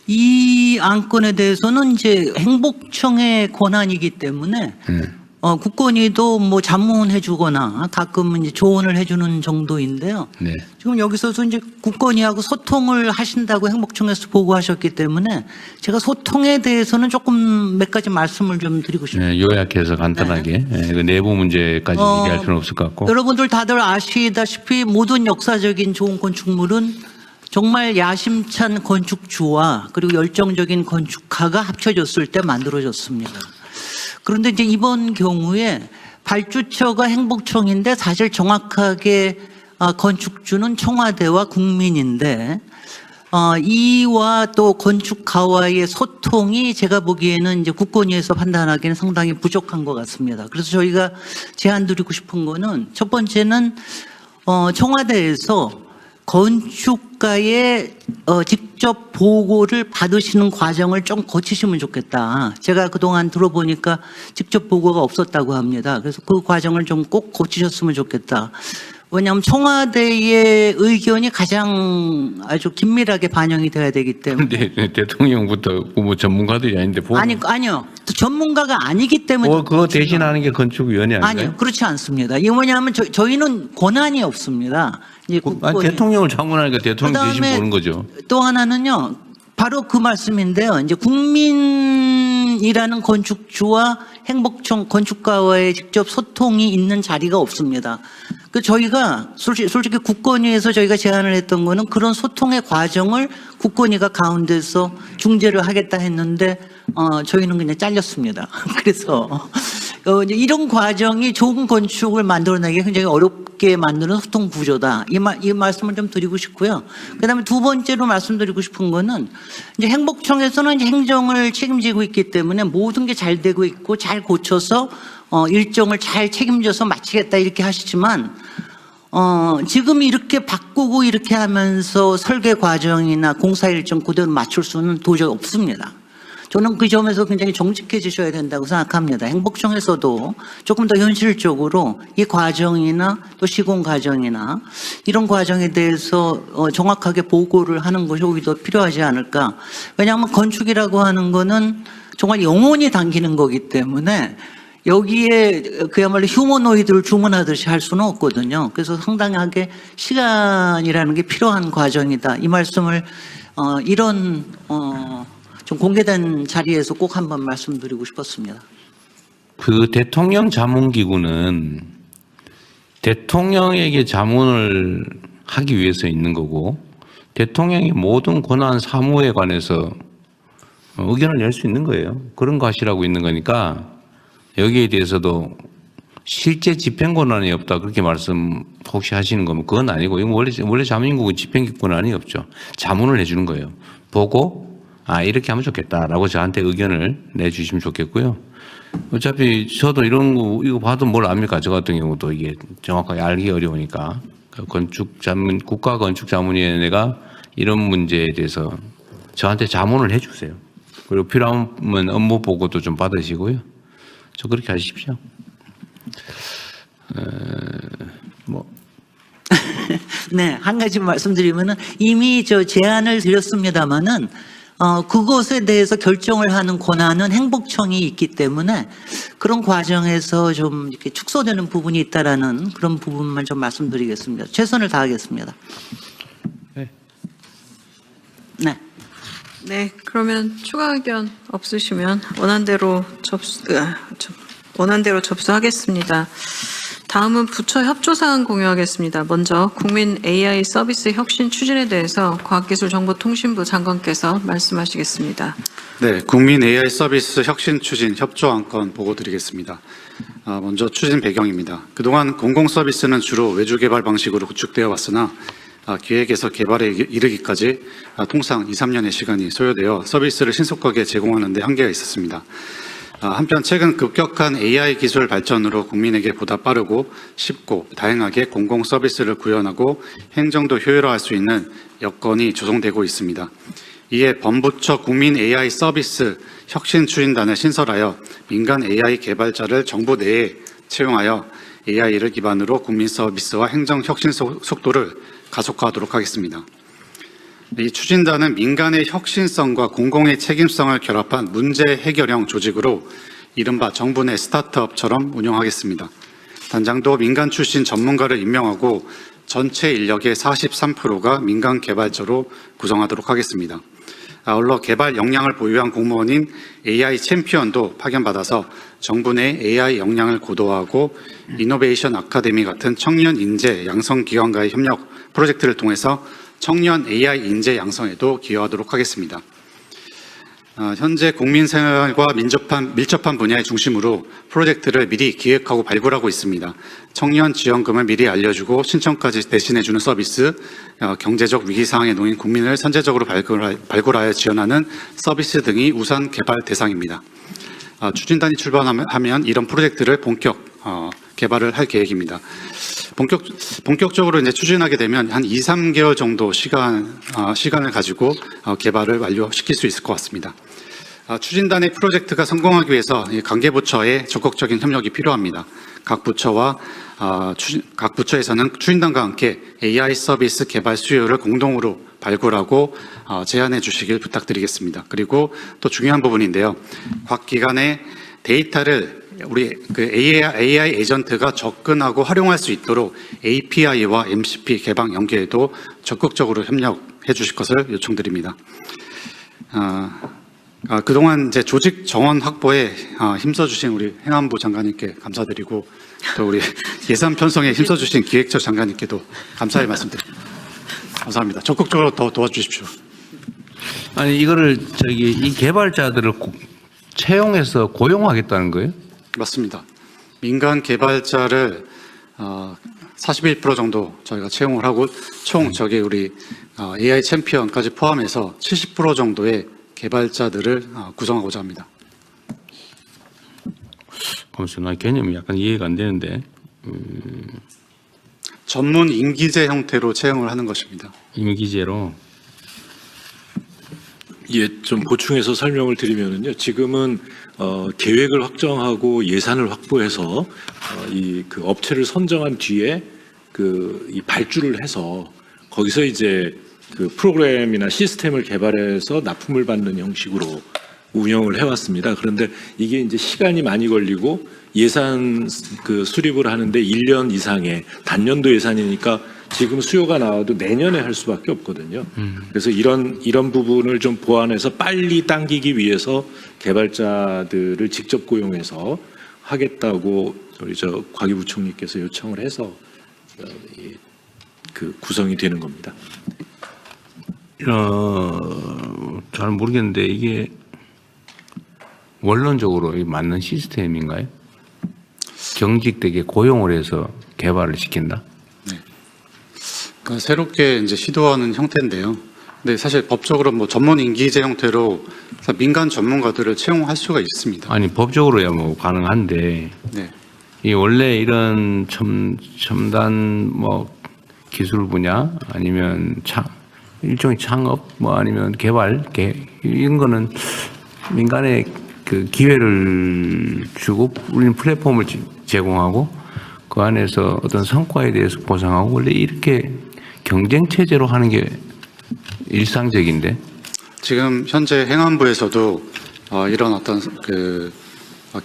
이 안건에 대해서는 이제 행복청의 권한이기 때문에 국건위도 뭐 자문해주거나 가끔 이제 조언을 해주는 정도인데요. 네. 지금 여기서도 이제 국건위하고 소통을 하신다고 행복청에서 보고하셨기 때문에 제가 소통에 대해서는 조금 몇 가지 말씀을 좀 드리고 싶습니다. 네, 요약해서 간단하게 그 내부 문제까지 얘기할 필요는 없을 것 같고. 여러분들 다들 아시다시피 모든 역사적인 좋은 건축물은 정말 야심찬 건축주와 그리고 열정적인 건축가가 합쳐졌을 때 만들어졌습니다. 그런데 이제 이번 경우에 발주처가 행복청인데 사실 정확하게 건축주는 청와대와 국민인데 이와 또 건축가와의 소통이 제가 보기에는 이제 국건위에서 판단하기에는 상당히 부족한 것 같습니다. 그래서 저희가 제안 드리고 싶은 거는 첫 번째는 청와대에서 건축가의 직접 보고를 받으시는 과정을 좀 거치시면 좋겠다. 제가 그동안 들어보니까 직접 보고가 없었다고 합니다. 그래서 그 과정을 좀 꼭 거치셨으면 좋겠다. 왜냐하면 청와대의 의견이 가장 아주 긴밀하게 반영이 돼야 되기 때문에. 근데 대통령부터 뭐 전문가들이 아닌데 아니요. 전문가가 아니기 때문에. 그거 대신하는 게 건축위원회 아닌가요? 아니요. 그렇지 않습니다. 이게 뭐냐면 저희는 권한이 없습니다. 이제 대통령을 자문하니까 대통령 대신 보는 거죠. 또 하나는요. 바로 그 말씀인데요. 이제 국민이라는 건축주와 행복청 건축가와의 직접 소통이 있는 자리가 없습니다. 그 저희가 솔직히 국건위에서 저희가 제안을 했던 거는 그런 소통의 과정을 국건위가 가운데서 중재를 하겠다 했는데 저희는 그냥 잘렸습니다. 그래서 이런 과정이 좋은 건축을 만들어내기 굉장히 어렵게 만드는 소통 구조다. 이 말씀을 좀 드리고 싶고요. 그다음에 두 번째로 말씀드리고 싶은 거는 이제 행복청에서는 이제 행정을 책임지고 있기 때문에 모든 게 잘 되고 있고 잘 고쳐서 일정을 잘 책임져서 마치겠다 이렇게 하시지만 지금 이렇게 바꾸고 이렇게 하면서 설계 과정이나 공사 일정 그대로 맞출 수는 도저히 없습니다. 저는 그 점에서 굉장히 정직해지셔야 된다고 생각합니다. 행복청에서도 조금 더 현실적으로 이 과정이나 또 시공 과정이나 이런 과정에 대해서 정확하게 보고를 하는 것이 오히려 필요하지 않을까. 왜냐하면 건축이라고 하는 거는 정말 영혼이 담기는 거기 때문에 여기에 그야말로 휴머노이드를 주문하듯이 할 수는 없거든요. 그래서 상당하게 시간이라는 게 필요한 과정이다. 이 말씀을 이런 좀 공개된 자리에서 꼭 한번 말씀드리고 싶었습니다. 그 대통령 자문기구는 대통령에게 자문을 하기 위해서 있는 거고 대통령이 모든 권한 사무에 관해서 의견을 낼 수 있는 거예요. 그런 거 하시라고 있는 거니까 여기에 대해서도 실제 집행 권한이 없다 그렇게 말씀 혹시 하시는 거면 그건 아니고 이건 원래 자문기구는 집행 권한이 없죠. 자문을 해주는 거예요. 보고 이렇게 하면 좋겠다라고 저한테 의견을 내주시면 좋겠고요. 어차피 저도 이런 거 이거 봐도 뭘 압니까? 저 같은 경우도 이게 정확하게 알기 어려우니까 국가건축자문위원회가 이런 문제에 대해서 저한테 자문을 해주세요. 그리고 필요하면 업무 보고도 좀 받으시고요. 저 그렇게 하십시오. 네, 한 가지 말씀드리면은 이미 저 제안을 드렸습니다마는 그것에 대해서 결정을 하는 권한은 행복청이 있기 때문에 그런 과정에서 좀 이렇게 축소되는 부분이 있다라는 그런 부분만 좀 말씀드리겠습니다. 최선을 다하겠습니다. 네, 그러면 추가 의견 없으시면 원안대로 접수하겠습니다. 다음은 부처 협조사항 공유하겠습니다. 먼저 국민 AI 서비스 혁신 추진에 대해서 과학기술정보통신부 장관께서 말씀하시겠습니다. 네, 국민 AI 서비스 혁신 추진 협조 안건 보고 드리겠습니다. 먼저 추진 배경입니다. 그동안 공공 서비스는 주로 외주 개발 방식으로 구축되어 왔으나 기획에서 개발에 이르기까지 통상 2, 3년의 시간이 소요되어 서비스를 신속하게 제공하는 데 한계가 있었습니다. 한편 최근 급격한 AI 기술 발전으로 국민에게 보다 빠르고 쉽고 다양하게 공공 서비스를 구현하고 행정도 효율화할 수 있는 여건이 조성되고 있습니다. 이에 범부처 국민 AI 서비스 혁신 추진단을 신설하여 민간 AI 개발자를 정부 내에 채용하여 AI를 기반으로 국민 서비스와 행정 혁신 속도를 가속화하도록 하겠습니다. 이 추진단은 민간의 혁신성과 공공의 책임성을 결합한 문제 해결형 조직으로 이른바 정부 내 스타트업처럼 운영하겠습니다. 단장도 민간 출신 전문가를 임명하고 전체 인력의 43%가 민간 개발자로 구성하도록 하겠습니다. 아울러 개발 역량을 보유한 공무원인 AI 챔피언도 파견받아서 정부 내 AI 역량을 고도화하고 이노베이션 아카데미 같은 청년 인재 양성 기관과의 협력 프로젝트를 통해서 청년 AI 인재 양성에도 기여하도록 하겠습니다. 현재 국민 생활과 밀접한 분야의 중심으로 프로젝트를 미리 기획하고 발굴하고 있습니다. 청년 지원금을 미리 알려주고 신청까지 대신해주는 서비스, 경제적 위기 상황에 놓인 국민을 선제적으로 발굴하여 지원하는 서비스 등이 우선 개발 대상입니다. 추진단이 출범하면 이런 프로젝트를 본격 개발을 할 계획입니다. 본격적으로 이제 추진하게 되면 한 2, 3개월 정도 시간을 가지고 개발을 완료시킬 수 있을 것 같습니다. 추진단의 프로젝트가 성공하기 위해서 관계 부처의 적극적인 협력이 필요합니다. 각 부처에서는 추진단과 함께 AI 서비스 개발 수요를 공동으로 발굴하고 제안해 주시길 부탁드리겠습니다. 그리고 또 중요한 부분인데요. 각 기관의 데이터를 우리 그 AI 에이전트가 접근하고 활용할 수 있도록 API와 MCP 개방 연계에도 적극적으로 협력해 주실 것을 요청드립니다. 그동안 이제 조직 정원 확보에 힘써주신 우리 행안부 장관님께 감사드리고 또 우리 예산 편성에 힘써주신 기획처 장관님께도 감사의 말씀드립니다. 감사합니다. 적극적으로 더 도와주십시오. 아니 이거를 이 개발자들을 채용해서 고용하겠다는 거예요? 맞습니다. 민간 개발자를 41% 정도 저희가 채용을 하고 총 우리 AI 챔피언까지 포함해서 70% 정도의 개발자들을 구성하고자 합니다. 나 개념이 약간 이해가 안 되는데. 전문 임기제 형태로 채용을 하는 것입니다. 임기제로? 예, 좀 보충해서 설명을 드리면은요. 지금은 계획을 확정하고 예산을 확보해서 그 업체를 선정한 뒤에 이 발주를 해서 거기서 이제 그 프로그램이나 시스템을 개발해서 납품을 받는 형식으로 운영을 해왔습니다. 그런데 이게 이제 시간이 많이 걸리고 예산 수립을 하는데 1년 이상의 단년도 예산이니까 지금 수요가 나와도 내년에 할 수밖에 없거든요. 그래서 이런 부분을 좀 보완해서 빨리 당기기 위해서 개발자들을 직접 고용해서 하겠다고 우리 과기부총리께서 요청을 해서 구성이 되는 겁니다. 잘 모르겠는데 이게 원론적으로 맞는 시스템인가요? 경직되게 고용을 해서 개발을 시킨다? 네. 그러니까 새롭게 이제 시도하는 형태인데요. 근데 사실 법적으로 뭐 전문 임기제 형태로 민간 전문가들을 채용할 수가 있습니다. 아니 법적으로야 뭐 가능한데. 네. 이 원래 이런 첨단 기술 분야 아니면 일종의 창업 아니면 개발 이런 거는 민간에 그 기회를 주고 우리는 플랫폼을 제공하고 그 안에서 어떤 성과에 대해서 보상하고 원래 이렇게 경쟁 체제로 하는 게 일상적인데 지금 현재 행안부에서도 이런 어떤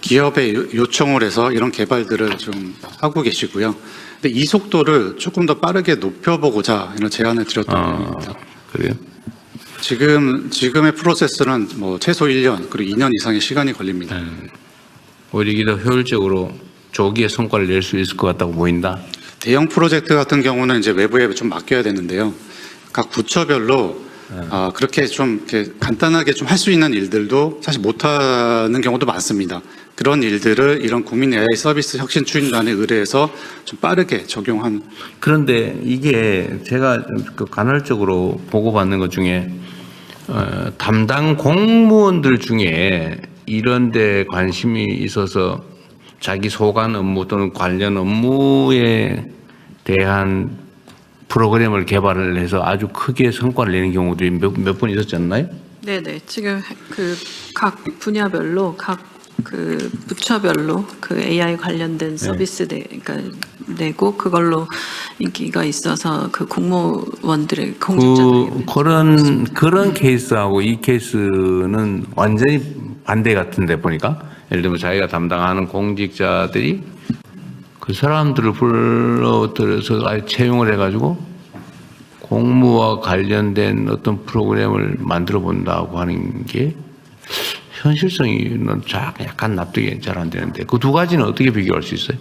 기업의 요청을 해서 이런 개발들을 좀 하고 계시고요. 근데 이 속도를 조금 더 빠르게 높여보고자 이런 제안을 드렸던 겁니다. 그래요? 지금의 프로세스는 최소 1년 그리고 2년 이상의 시간이 걸립니다. 오히려 이게 더 효율적으로 조기에 성과를 낼 수 있을 것 같다고 보인다. 대형 프로젝트 같은 경우는 이제 외부에 좀 맡겨야 되는데요. 각 부처별로 그렇게 좀 이렇게 간단하게 좀 할 수 있는 일들도 사실 못하는 경우도 많습니다. 그런 일들을 이런 국민 AI 서비스 혁신 추진단에 의뢰해서 좀 빠르게 적용한. 그런데 이게 제가 간헐적으로 보고받는 것 중에 담당 공무원들 중에 이런 데 관심이 있어서 자기 소관 업무 또는 관련 업무에 대한 프로그램을 개발을 해서 아주 크게 성과를 내는 경우들이 몇 번 있었지 않나요? 네네. 지금 각 분야별로 각 그 부처별로 그 AI 관련된 서비스 그러니까 내고 그걸로 인기가 있어서 그 공무원들의 그런 케이스하고 이 케이스는 완전히 반대 같은데 보니까 예를 들면 자기가 담당하는 공직자들이 그 사람들을 불러들여서 아예 채용을 해가지고 공무와 관련된 어떤 프로그램을 만들어 본다고 하는 게 현실성이는 약간 납득이 잘 안 되는데 그 두 가지는 어떻게 비교할 수 있어요?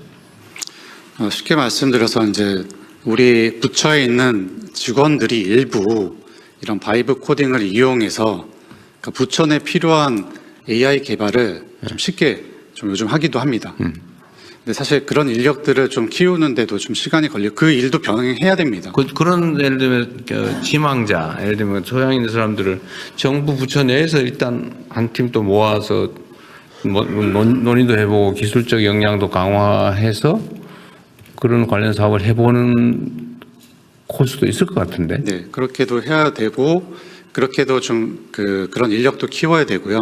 쉽게 말씀드려서 이제 우리 부처에 있는 직원들이 일부 이런 바이브 코딩을 이용해서 그러니까 부처 내 필요한 AI 개발을 좀 쉽게 좀 요즘 하기도 합니다. 근데 사실 그런 인력들을 좀 키우는데도 좀 시간이 걸리고 그 일도 병행해야 됩니다. 그런 예를 들면 지망자, 예를 들면 소양 있는 사람들을 정부 부처 내에서 일단 한 팀 또 모아서 논의도 해보고 기술적 역량도 강화해서 그런 관련 사업을 해보는 코스도 있을 것 같은데. 네, 그렇게도 해야 되고 그렇게도 좀 그런 인력도 키워야 되고요.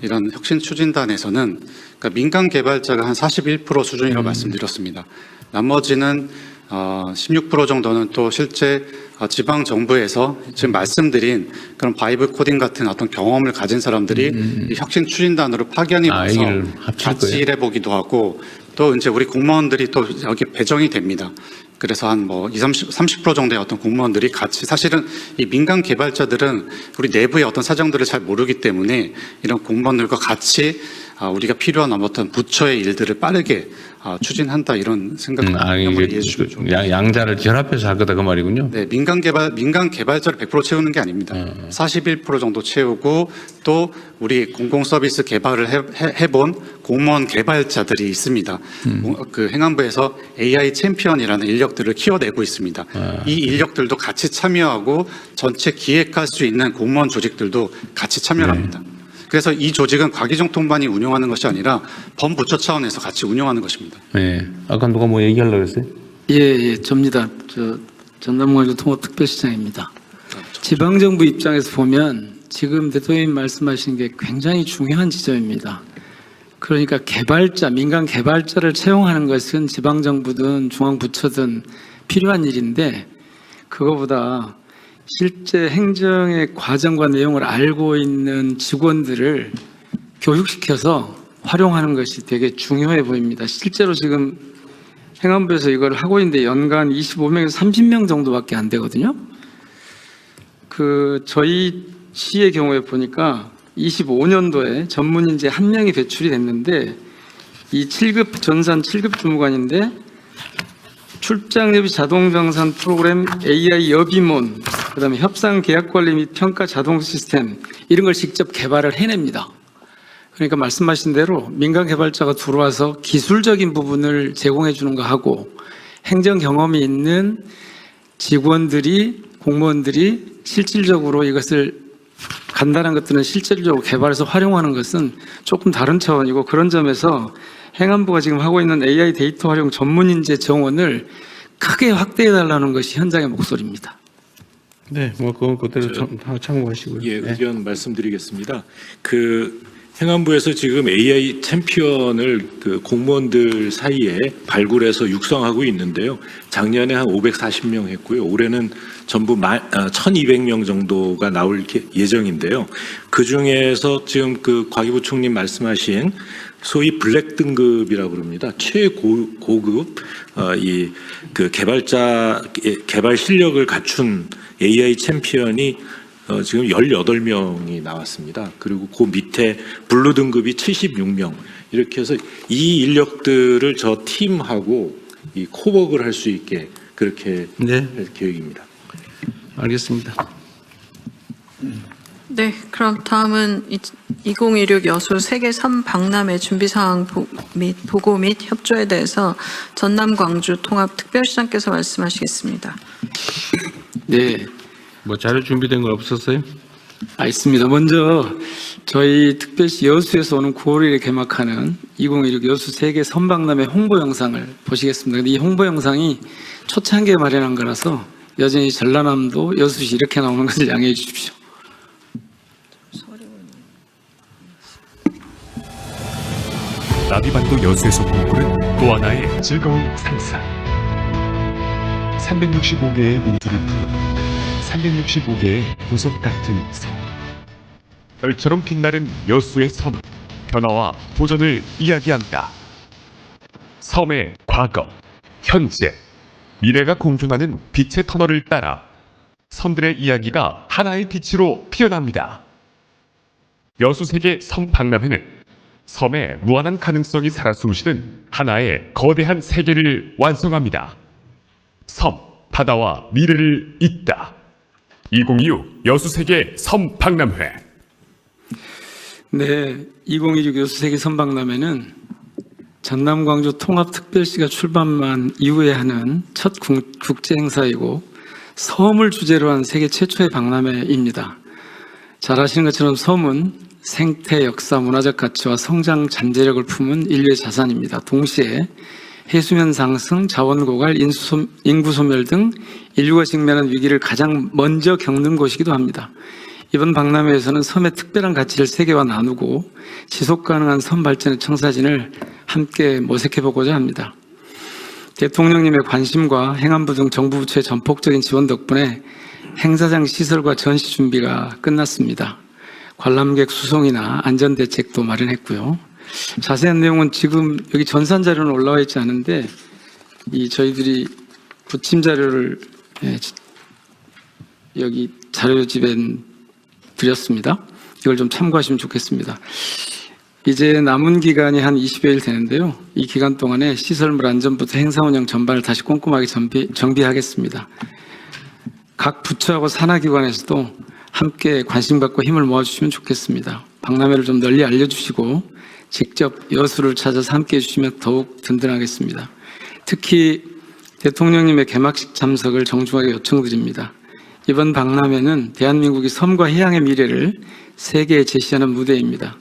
이런 혁신 추진단에서는 그러니까 민간 개발자가 한 41% 수준이라고 말씀드렸습니다. 나머지는 16% 정도는 또 실제 지방 정부에서 지금 말씀드린 그런 바이브 코딩 같은 어떤 경험을 가진 사람들이 이 혁신 추진단으로 파견이 와서 같이 일해보기도 하고 또 이제 우리 공무원들이 또 여기 배정이 됩니다. 그래서 한 30% 정도의 어떤 공무원들이 같이 사실은 이 민간 개발자들은 우리 내부의 어떤 사정들을 잘 모르기 때문에 이런 공무원들과 같이 우리가 필요한 어떤 부처의 일들을 빠르게 추진한다 이런 생각을 이해해 주시면 좋겠습니다. 양자를 결합해서 할 거다 그 말이군요. 네, 민간 개발자를 100% 채우는 게 아닙니다. 41% 정도 채우고 또 우리 공공 서비스 개발을 해본 공무원 개발자들이 있습니다. 그 행안부에서 AI 챔피언이라는 인력들을 키워내고 있습니다. 이 인력들도 같이 참여하고 전체 기획할 수 있는 공무원 조직들도 같이 참여합니다. 그래서 이 조직은 과기정통반이 운영하는 것이 아니라 범부처 차원에서 같이 운영하는 것입니다. 네. 아까 누가 뭐 얘기하려고 했어요? 예, 접니다. 전남광주 통합특별시장입니다. 지방정부 입장에서 보면 지금 대통령님 말씀하신 게 굉장히 중요한 지점입니다. 그러니까 민간 개발자를 채용하는 것은 지방정부든 중앙부처든 필요한 일인데 그거보다 실제 행정의 과정과 내용을 알고 있는 직원들을 교육시켜서 활용하는 것이 되게 중요해 보입니다. 실제로 지금 행안부에서 이걸 하고 있는데 연간 25명에서 30명 정도밖에 안 되거든요. 저희 시의 경우에 보니까 25년도에 전문인재 1명이 배출이 됐는데 이 7급 전산 7급 주무관인데 출장 예비 자동 정산 프로그램 AI 여비몬, 그다음에 협상 계약 관리 및 평가 자동 시스템 이런 걸 직접 개발을 해냅니다. 그러니까 말씀하신 대로 민간 개발자가 들어와서 기술적인 부분을 제공해 주는 거 하고 행정 경험이 있는 직원들이 공무원들이 실질적으로 이것을 간단한 것들은 실질적으로 개발해서 활용하는 것은 조금 다른 차원이고 그런 점에서 행안부가 지금 하고 있는 AI 데이터 활용 전문인재 정원을 크게 확대해달라는 것이 현장의 목소리입니다. 네, 그대로 참고하시고요. 예, 의견 말씀드리겠습니다. 행안부에서 지금 AI 챔피언을 공무원들 사이에 발굴해서 육성하고 있는데요. 작년에 한 540명 했고요. 올해는 전부 1,200명 정도가 나올 예정인데요. 그 중에서 지금 과기부총님 말씀하신 소위 블랙 등급이라고 그럽니다. 최고급 개발 실력을 갖춘 AI 챔피언이 지금 18명이 나왔습니다. 그리고 그 밑에 블루 등급이 76명. 이렇게 해서 이 인력들을 저 팀하고 코워크를 할 수 있게 그렇게 할 계획입니다. 알겠습니다. 네, 그럼 다음은 2016 여수 세계 3박람회 준비사항 보고 및 협조에 대해서 전남 광주 통합특별시장께서 말씀하시겠습니다. 네. 자료 준비된 거 없었어요? 있습니다. 먼저 저희 특별시 여수에서 오는 9월 1일에 개막하는 2016 여수 세계 선박람회 홍보 영상을 보시겠습니다. 이 홍보 영상이 초창기에 마련한 거라서 여전히 전라남도 여수시 이렇게 나오는 것을 양해해 주십시오. 나비반도 여수에서 꿈꾸는 또 하나의 즐거운 상상. 365개의 민들을 푸는 365개의 보석 같은 섬. 별처럼 빛나는 여수의 섬. 변화와 도전을 이야기한다. 섬의 과거, 현재, 미래가 공존하는 빛의 터널을 따라 섬들의 이야기가 하나의 빛으로 피어납니다. 여수세계 섬 박람회는 섬의 무한한 가능성이 살아 숨쉬는 하나의 거대한 세계를 완성합니다. 섬, 바다와 미래를 잇다. 2026 여수세계 섬 박람회. 네, 2026 여수세계 선박람회는 전남 광주 통합특별시가 출범한 이후에 하는 첫 국제 행사이고 섬을 주제로 한 세계 최초의 박람회입니다. 잘 아시는 것처럼 섬은 생태, 역사, 문화적 가치와 성장 잠재력을 품은 인류의 자산입니다. 동시에 해수면 상승, 자원 고갈, 인구 소멸 등 인류가 직면한 위기를 가장 먼저 겪는 곳이기도 합니다. 이번 박람회에서는 섬의 특별한 가치를 세계와 나누고 지속 가능한 섬 발전의 청사진을 함께 모색해보고자 합니다. 대통령님의 관심과 행안부 등 정부 부처의 전폭적인 지원 덕분에 행사장 시설과 전시 준비가 끝났습니다. 관람객 수송이나 안전대책도 마련했고요. 자세한 내용은 지금 여기 전산 자료는 올라와 있지 않은데 저희들이 부침 자료를 여기 자료집에 드렸습니다. 이걸 좀 참고하시면 좋겠습니다. 이제 남은 기간이 한 20여일 되는데요. 이 기간 동안에 시설물 안전부터 행사 운영 전반을 다시 꼼꼼하게 정비하겠습니다. 각 부처하고 산하기관에서도 함께 관심 갖고 힘을 모아주시면 좋겠습니다. 박람회를 좀 널리 알려주시고 직접 여수를 찾아서 함께 해주시면 더욱 든든하겠습니다. 특히 대통령님의 개막식 참석을 정중하게 요청드립니다. 이번 박람회는 대한민국이 섬과 해양의 미래를 세계에 제시하는 무대입니다.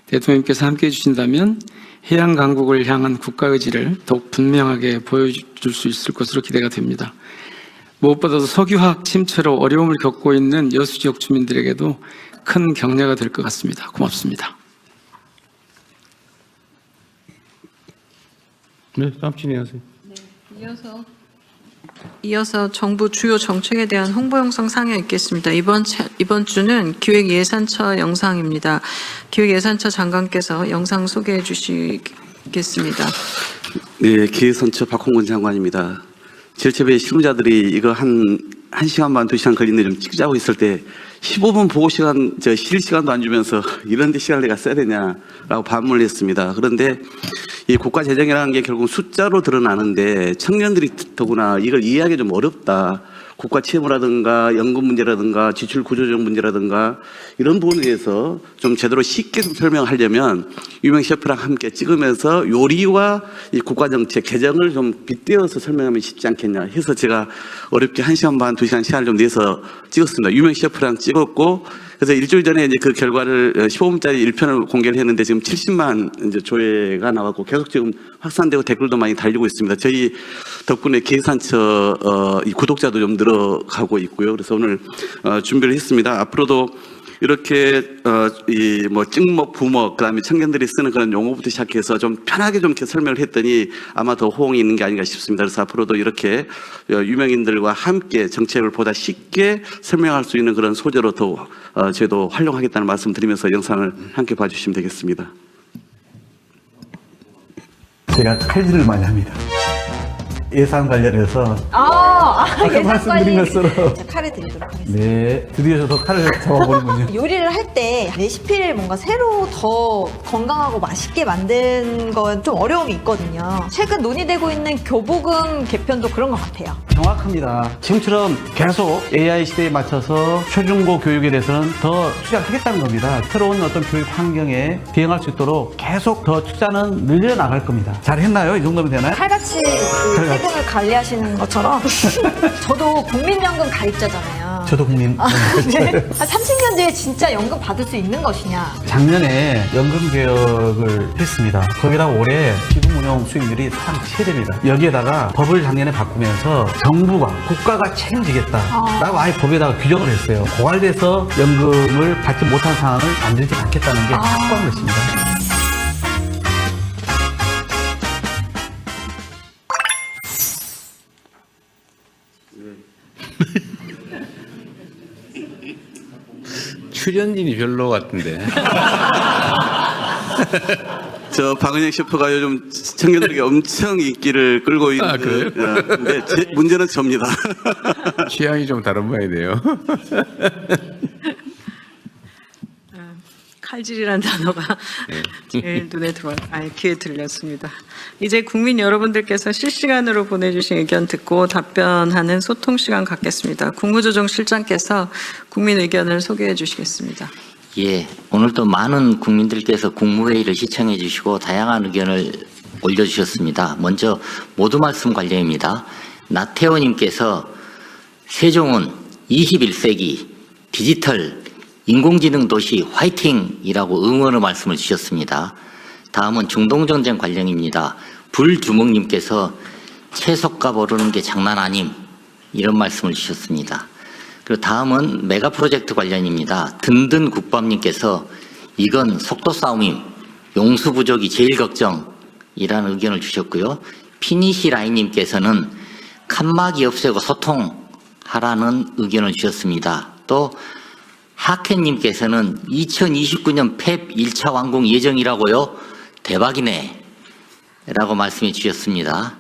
대통령님께서 함께 해주신다면 해양 강국을 향한 국가 의지를 더욱 분명하게 보여줄 수 있을 것으로 기대가 됩니다. 무엇보다도 석유화학 침체로 어려움을 겪고 있는 여수 지역 주민들에게도 큰 격려가 될 것 같습니다. 고맙습니다. 네, 다음 진행하세요. 이어서 정부 주요 정책에 대한 홍보 영상 상여 있겠습니다. 이번 주는 기획예산처 영상입니다. 기획예산처 장관께서 영상 소개해 주시겠습니다. 네, 기획선처 박홍근 장관입니다. 질체배 실무자들이 이거 한 1시간 반, 2시간 걸리는데 좀 찍자고 있을 때 15분 보고 시간, 쉴 시간도 안 주면서 이런 데 시간을 내가 써야 되냐라고 반문을 했습니다. 그런데 이 국가 재정이라는 게 결국 숫자로 드러나는데 청년들이 더구나 이걸 이해하기 좀 어렵다. 국가 채무라든가 연금 문제라든가 지출 구조적 문제라든가 이런 부분에 대해서 좀 제대로 쉽게 좀 설명하려면 유명 셰프랑 함께 찍으면서 요리와 이 국가 정책 개정을 좀 빗대어서 설명하면 쉽지 않겠냐 해서 제가 어렵게 1시간 반, 2시간 시간을 좀 내서 찍었습니다. 유명 셰프랑 찍었고 그래서 일주일 전에 이제 그 결과를 15분짜리 1편을 공개를 했는데 지금 70만 이제 조회가 나왔고 계속 지금 확산되고 댓글도 많이 달리고 있습니다. 저희 덕분에 기획산처 이 구독자도 좀 늘어가고 있고요. 그래서 오늘 준비를 했습니다. 앞으로도 이렇게 이 뭐 찍먹, 부먹, 그다음에 청년들이 쓰는 그런 용어부터 시작해서 좀 편하게 좀 이렇게 설명을 했더니 아마 더 호응이 있는 게 아닌가 싶습니다. 그래서 앞으로도 이렇게 유명인들과 함께 정책을 보다 쉽게 설명할 수 있는 그런 소재로 더 저희도 활용하겠다는 말씀 드리면서 영상을 함께 봐주시면 되겠습니다. 제가 칼질을 많이 합니다. 예산 관련해서 아까 말씀드린 것처럼 칼을 드리도록 하겠습니다. 네, 드디어 저도 칼을 잡아보는군요. 요리를 할 때 레시피를 뭔가 새로 더 건강하고 맛있게 만든 건 좀 어려움이 있거든요. 최근 논의되고 있는 교보금 개편도 그런 것 같아요. 정확합니다. 지금처럼 계속 AI 시대에 맞춰서 초중고 교육에 대해서는 더 투자하겠다는 겁니다. 새로운 어떤 교육 환경에 대응할 수 있도록 계속 더 투자는 늘려나갈 겁니다. 잘했나요? 이 정도면 되나요? 칼같이 세금을 관리하시는 것처럼 저도 국민연금 가입자잖아요. 저도 국민. 네. 한 30년 뒤에 진짜 연금 받을 수 있는 것이냐. 작년에 연금 개혁을 했습니다. 거기다가 올해 기금 운용 수익률이 상당히 최대입니다. 여기에다가 법을 작년에 바꾸면서 정부가 국가가 책임지겠다라고 아예 법에다가 규정을 했어요. 고갈돼서 연금을 받지 못한 상황을 만들지 않겠다는 게 확고한 것입니다. 출연진이 별로 같은데. 저 박은영 셰프가 요즘 청년들에게 엄청 인기를 끌고 있는. 그래요? 근데 문제는 접니다. 취향이 좀 다른 모양이네요. 칼질이라는 단어가 제일 눈에 귀에 들렸습니다. 이제 국민 여러분들께서 실시간으로 보내주신 의견 듣고 답변하는 소통 시간 갖겠습니다. 국무조정실장께서 국민 의견을 소개해 주시겠습니다. 예, 오늘도 많은 국민들께서 국무회의를 시청해 주시고 다양한 의견을 올려주셨습니다. 먼저 모두 말씀 관련입니다. 나태호님께서 세종은 21세기 디지털 인공지능 도시 화이팅이라고 응원의 말씀을 주셨습니다. 다음은 중동전쟁 관련입니다. 불주먹님께서 채석값 오르는 게 장난 아님 이런 말씀을 주셨습니다. 그리고 다음은 메가 프로젝트 관련입니다. 든든 국밥님께서 이건 속도 싸움임, 용수 부족이 제일 걱정이라는 의견을 주셨고요. 피니시 라인님께서는 칸막이 없애고 소통하라는 의견을 주셨습니다. 또 하켄님께서는 2029년 펩 1차 완공 예정이라고요? 대박이네 라고 말씀해 주셨습니다.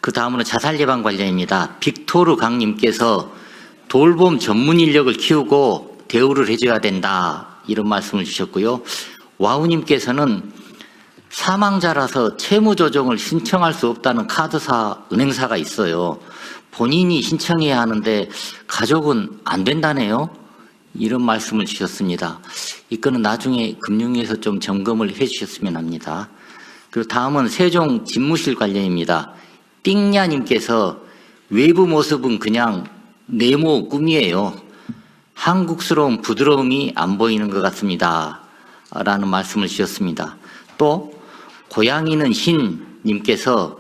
그 다음으로 자살 예방 관련입니다. 빅토르 강님께서 돌봄 전문 인력을 키우고 대우를 해줘야 된다 이런 말씀을 주셨고요. 와우님께서는 사망자라서 채무조정을 신청할 수 없다는 카드사, 은행사가 있어요. 본인이 신청해야 하는데 가족은 안 된다네요. 이런 말씀을 주셨습니다. 이거는 나중에 금융위에서 좀 점검을 해 주셨으면 합니다. 그리고 다음은 세종 집무실 관련입니다. 띵야님께서 외부 모습은 그냥 네모 꿈이에요. 한국스러운 부드러움이 안 보이는 것 같습니다. 라는 말씀을 주셨습니다. 또 고양이는 신님께서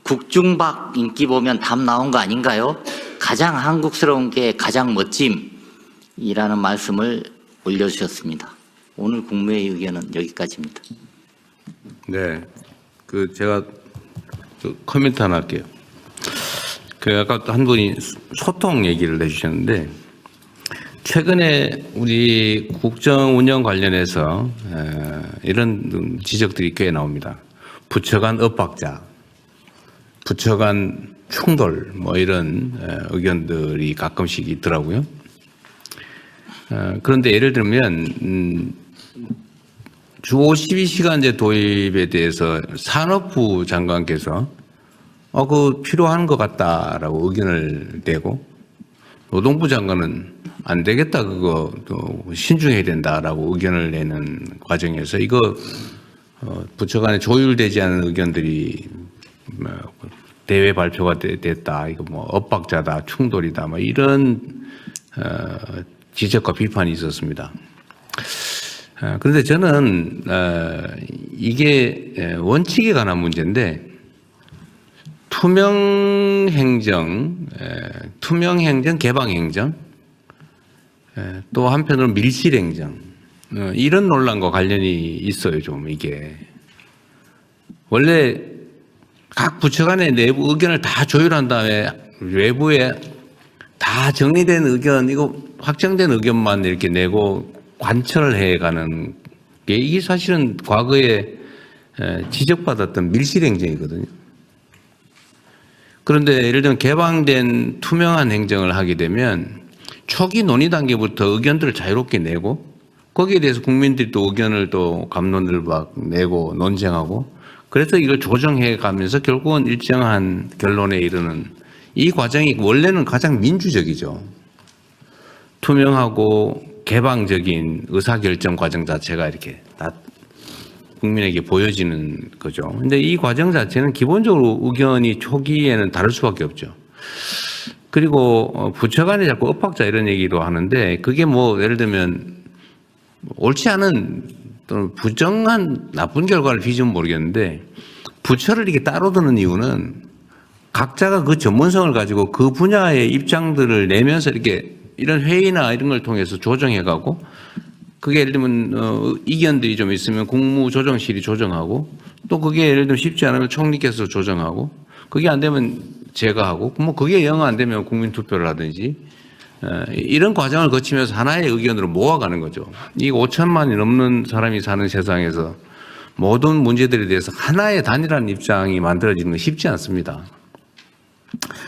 국중박 인기 보면 답 나온 거 아닌가요? 가장 한국스러운 게 가장 멋짐이라는 말씀을 올려주셨습니다. 오늘 국무회의 의견은 여기까지입니다. 네, 제가 코멘트 하나 할게요. 아까 한 분이 소통 얘기를 해주셨는데 최근에 우리 국정 운영 관련해서 이런 지적들이 꽤 나옵니다. 부처 간 엇박자, 부처 간 충돌 이런 의견들이 가끔씩 있더라고요. 그런데 예를 들면 주 52시간제 도입에 대해서 산업부 장관께서 필요한 것 같다라고 의견을 내고 노동부 장관은 안 되겠다 그거 또 신중해야 된다라고 의견을 내는 과정에서 이거 부처 간에 조율되지 않은 의견들이 대외 발표가 됐다. 이거 엇박자다, 충돌이다, 이런 지적과 비판이 있었습니다. 그런데 저는 이게 원칙에 관한 문제인데 투명 행정, 개방 행정, 또 한편으로 밀실 행정 이런 논란과 관련이 있어요. 좀 이게 원래 각 부처 간의 내부 의견을 다 조율한 다음에 외부에 다 정리된 의견, 이거 확정된 의견만 이렇게 내고 관철을 해가는 게 이게 사실은 과거에 지적받았던 밀실 행정이거든요. 그런데 예를 들면 개방된 투명한 행정을 하게 되면 초기 논의 단계부터 의견들을 자유롭게 내고 거기에 대해서 국민들이 또 의견을 또 감론을 막 내고 논쟁하고 그래서 이걸 조정해 가면서 결국은 일정한 결론에 이르는 이 과정이 원래는 가장 민주적이죠. 투명하고 개방적인 의사결정 과정 자체가 이렇게 다 국민에게 보여지는 거죠. 근데 이 과정 자체는 기본적으로 의견이 초기에는 다를 수밖에 없죠. 그리고 부처 간에 자꾸 엇박자 이런 얘기도 하는데 그게 예를 들면 옳지 않은 또는 부정한 나쁜 결과를 빚으면 모르겠는데 부처를 이렇게 따로 두는 이유는 각자가 그 전문성을 가지고 그 분야의 입장들을 내면서 이렇게 이런 회의나 이런 걸 통해서 조정해가고 그게 예를 들면 이견들이 좀 있으면 국무조정실이 조정하고 또 그게 예를 들면 쉽지 않으면 총리께서 조정하고 그게 안 되면 제가 하고 그게 영 안 되면 국민투표를 하든지 이런 과정을 거치면서 하나의 의견으로 모아가는 거죠. 이 5천만이 넘는 사람이 사는 세상에서 모든 문제들에 대해서 하나의 단일한 입장이 만들어지는 건 쉽지 않습니다.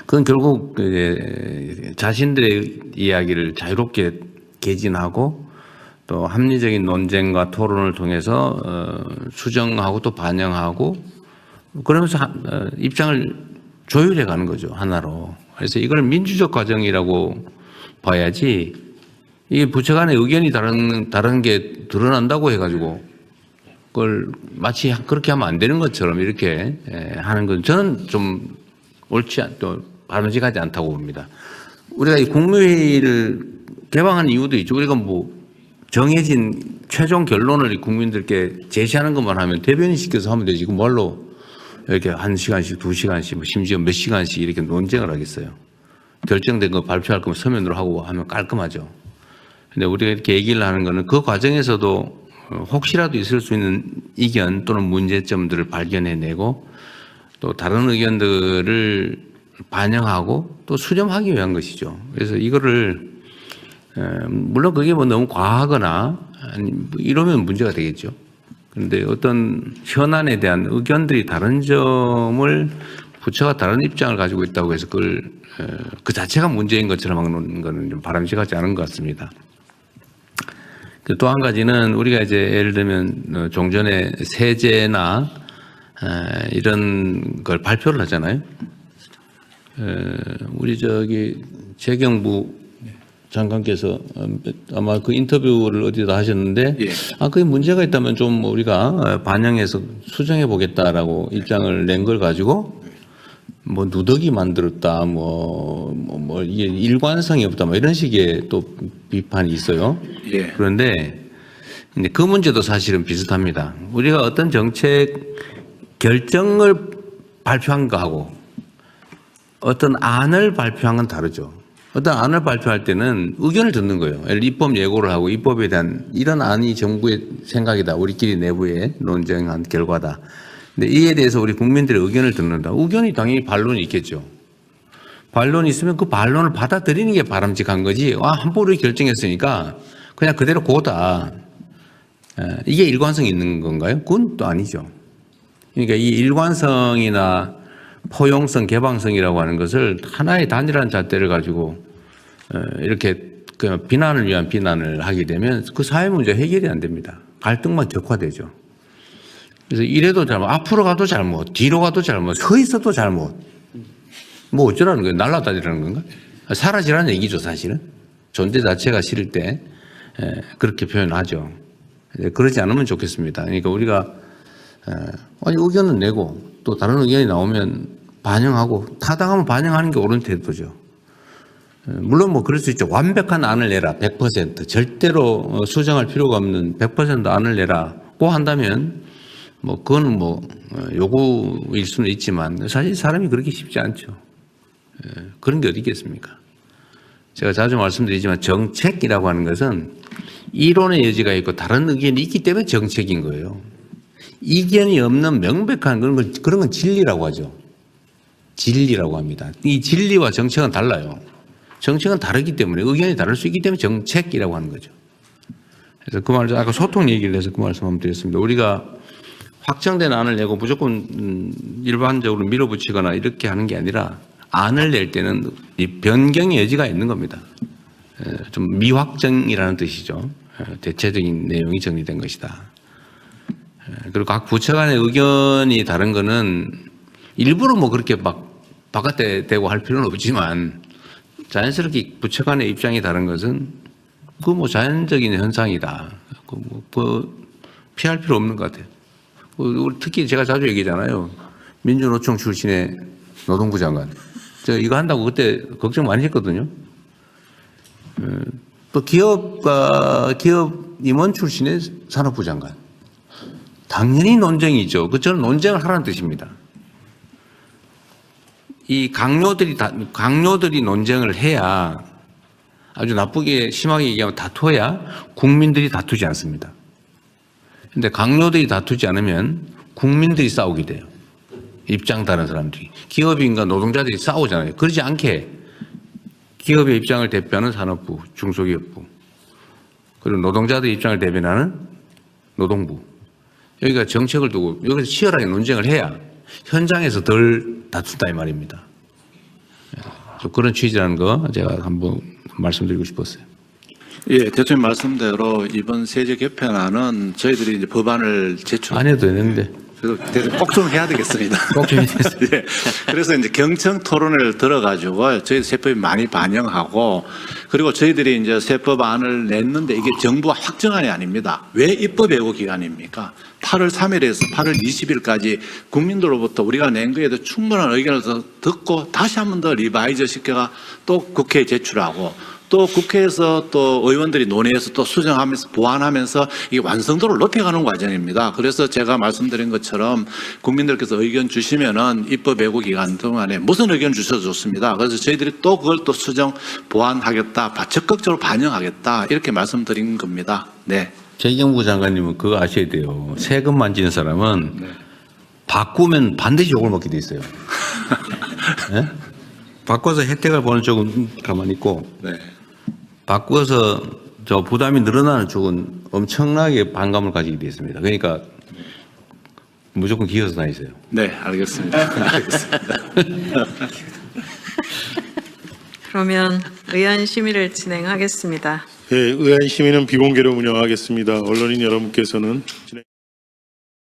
그건 결국 자신들의 이야기를 자유롭게 개진하고 또 합리적인 논쟁과 토론을 통해서 수정하고 또 반영하고 그러면서 입장을 조율해 가는 거죠. 하나로. 그래서 이걸 민주적 과정이라고 봐야지 이게 부처 간의 의견이 다른 게 드러난다고 해가지고 그걸 마치 그렇게 하면 안 되는 것처럼 이렇게 하는 건 저는 좀 옳지 또 바람직하지 않다고 봅니다. 우리가 이 국무회의를 개방한 이유도 있죠. 우리가 뭐 정해진 최종 결론을 국민들께 제시하는 것만 하면 대변인 시켜서 하면 되지. 그 뭘로 이렇게 1시간씩, 2시간씩, 뭐 심지어 몇 시간씩 이렇게 논쟁을 하겠어요. 결정된 거 발표할 거면 서면으로 하고 하면 깔끔하죠. 근데 우리가 이렇게 얘기를 하는 거는 그 과정에서도 혹시라도 있을 수 있는 이견 또는 문제점들을 발견해내고 또 다른 의견들을 반영하고 또 수렴하기 위한 것이죠. 그래서 이거를 물론 그게 뭐 너무 과하거나 아니 이러면 문제가 되겠죠. 그런데 어떤 현안에 대한 의견들이 다른 점을 부처가 다른 입장을 가지고 있다고 해서 그걸 그 자체가 문제인 것처럼 하는 것은 좀 바람직하지 않은 것 같습니다. 또 한 가지는 우리가 이제 예를 들면 종전에 세제나 이런 걸 발표를 하잖아요. 우리 재경부 장관께서 아마 그 인터뷰를 어디다 하셨는데 그게 문제가 있다면 좀 우리가 반영해서 수정해 보겠다라고 입장을 낸 걸 가지고 뭐 누더기 만들었다 뭐 이게 일관성이 없다 뭐 이런 식의 또 비판이 있어요. 그런데 근데 그 문제도 사실은 비슷합니다. 우리가 어떤 정책 결정을 발표한 거하고 어떤 안을 발표한 건 다르죠. 어떤 안을 발표할 때는 의견을 듣는 거예요. 입법 예고를 하고 입법에 대한 이런 안이 정부의 생각이다. 우리끼리 내부에 논쟁한 결과다. 근데 이에 대해서 우리 국민들의 의견을 듣는다. 의견이 당연히 반론이 있겠죠. 반론이 있으면 그 반론을 받아들이는 게 바람직한 거지. 함부로 결정했으니까 그냥 그대로 고다. 이게 일관성이 있는 건가요? 그건 또 아니죠. 그러니까 이 일관성이나 포용성, 개방성이라고 하는 것을 하나의 단일한 잣대를 가지고 이렇게 그냥 비난을 위한 비난을 하게 되면 그 사회 문제 해결이 안 됩니다. 갈등만 격화되죠. 그래서 이래도 잘못, 앞으로 가도 잘못, 뒤로 가도 잘못, 서 있어도 잘못. 뭐 어쩌라는 거예요? 날아다니라는 건가? 사라지라는 얘기죠, 사실은. 존재 자체가 싫을 때 그렇게 표현하죠. 그러지 않으면 좋겠습니다. 그러니까 우리가 의견은 내고 또 다른 의견이 나오면 반영하고 타당하면 반영하는 게 옳은 태도죠. 물론 뭐 그럴 수 있죠. 완벽한 안을 내라 100% 절대로 수정할 필요가 없는 100% 안을 내라고 한다면 뭐 그건 뭐 요구일 수는 있지만 사실 사람이 그렇게 쉽지 않죠. 그런 게 어디 있겠습니까? 제가 자주 말씀드리지만 정책이라고 하는 것은 이론의 여지가 있고 다른 의견이 있기 때문에 정책인 거예요. 이견이 없는 명백한 그런 건 진리라고 하죠. 진리라고 합니다. 이 진리와 정책은 달라요. 정책은 다르기 때문에 의견이 다를 수 있기 때문에 정책이라고 하는 거죠. 그래서 그 말을 아까 소통 얘기를 해서 그 말씀 한번 드렸습니다. 우리가 확정된 안을 내고 무조건 일반적으로 밀어붙이거나 이렇게 하는 게 아니라 안을 낼 때는 이 변경의 여지가 있는 겁니다. 좀 미확정이라는 뜻이죠. 대체적인 내용이 정리된 것이다. 그리고 각 부처 간의 의견이 다른 거는 일부러 뭐 그렇게 막 바깥에 대고 할 필요는 없지만 자연스럽게 부처 간의 입장이 다른 것은 그 뭐 자연적인 현상이다. 그 피할 필요 없는 것 같아요. 특히 제가 자주 얘기하잖아요. 민주노총 출신의 노동부 장관. 저 이거 한다고 그때 걱정 많이 했거든요. 또 기업 임원 출신의 산업부 장관. 당연히 논쟁이죠. 저는 논쟁을 하라는 뜻입니다. 이 강요들이 논쟁을 해야 아주 나쁘게 심하게 얘기하면 다퉈야 국민들이 다투지 않습니다. 근데 강요들이 다투지 않으면 국민들이 싸우게 돼요. 입장 다른 사람들이. 기업인과 노동자들이 싸우잖아요. 그러지 않게 기업의 입장을 대표하는 산업부, 중소기업부, 그리고 노동자들 입장을 대변하는 노동부. 여기가 정책을 두고 여기서 치열하게 논쟁을 해야 현장에서 덜 다툰다 이 말입니다. 그런 취지라는 거 제가 한번 말씀드리고 싶었어요. 예, 대통령 말씀대로 이번 세제 개편안은 저희들이 이제 법안을 제출 안 해도 되는데. 그래서 꼭 좀 해야 되겠습니다. 꼭 좀 해야 되겠습니다. 예, 그래서 이제 경청 토론을 들어가지고 저희 세법이 많이 반영하고 그리고 저희들이 이제 세법안을 냈는데 이게 정부가 확정안이 아닙니다. 왜 입법 예고 기간입니까? 8월 3일에서 8월 20일까지 국민들로부터 우리가 낸 거에도 충분한 의견을 듣고 다시 한 번 더 리바이저 시켜가 또 국회에 제출하고 또 국회에서 또 의원들이 논의해서 또 수정하면서 보완하면서 이 완성도를 높여가는 과정입니다. 그래서 제가 말씀드린 것처럼 국민들께서 의견 주시면은 입법 예고 기간 동안에 무슨 의견 주셔도 좋습니다. 그래서 저희들이 또 그걸 또 수정 보완하겠다, 적극적으로 반영하겠다 이렇게 말씀드린 겁니다. 네. 재경부 장관님은 그거 아셔야 돼요. 세금 만지는 사람은 바꾸면 반드시 욕을 먹게 돼 있어요. 네? 바꿔서 혜택을 보는 쪽은 가만히 있고 네. 바꿔서 저 부담이 늘어나는 쪽은 엄청나게 반감을 가지게 돼 있습니다. 그러니까 무조건 기어서 다니세요. 네, 알겠습니다. 알겠습니다. 그러면 의안 심의를 진행하겠습니다. 예, 의안 심의는 비공개로 운영하겠습니다. 언론인 여러분께서는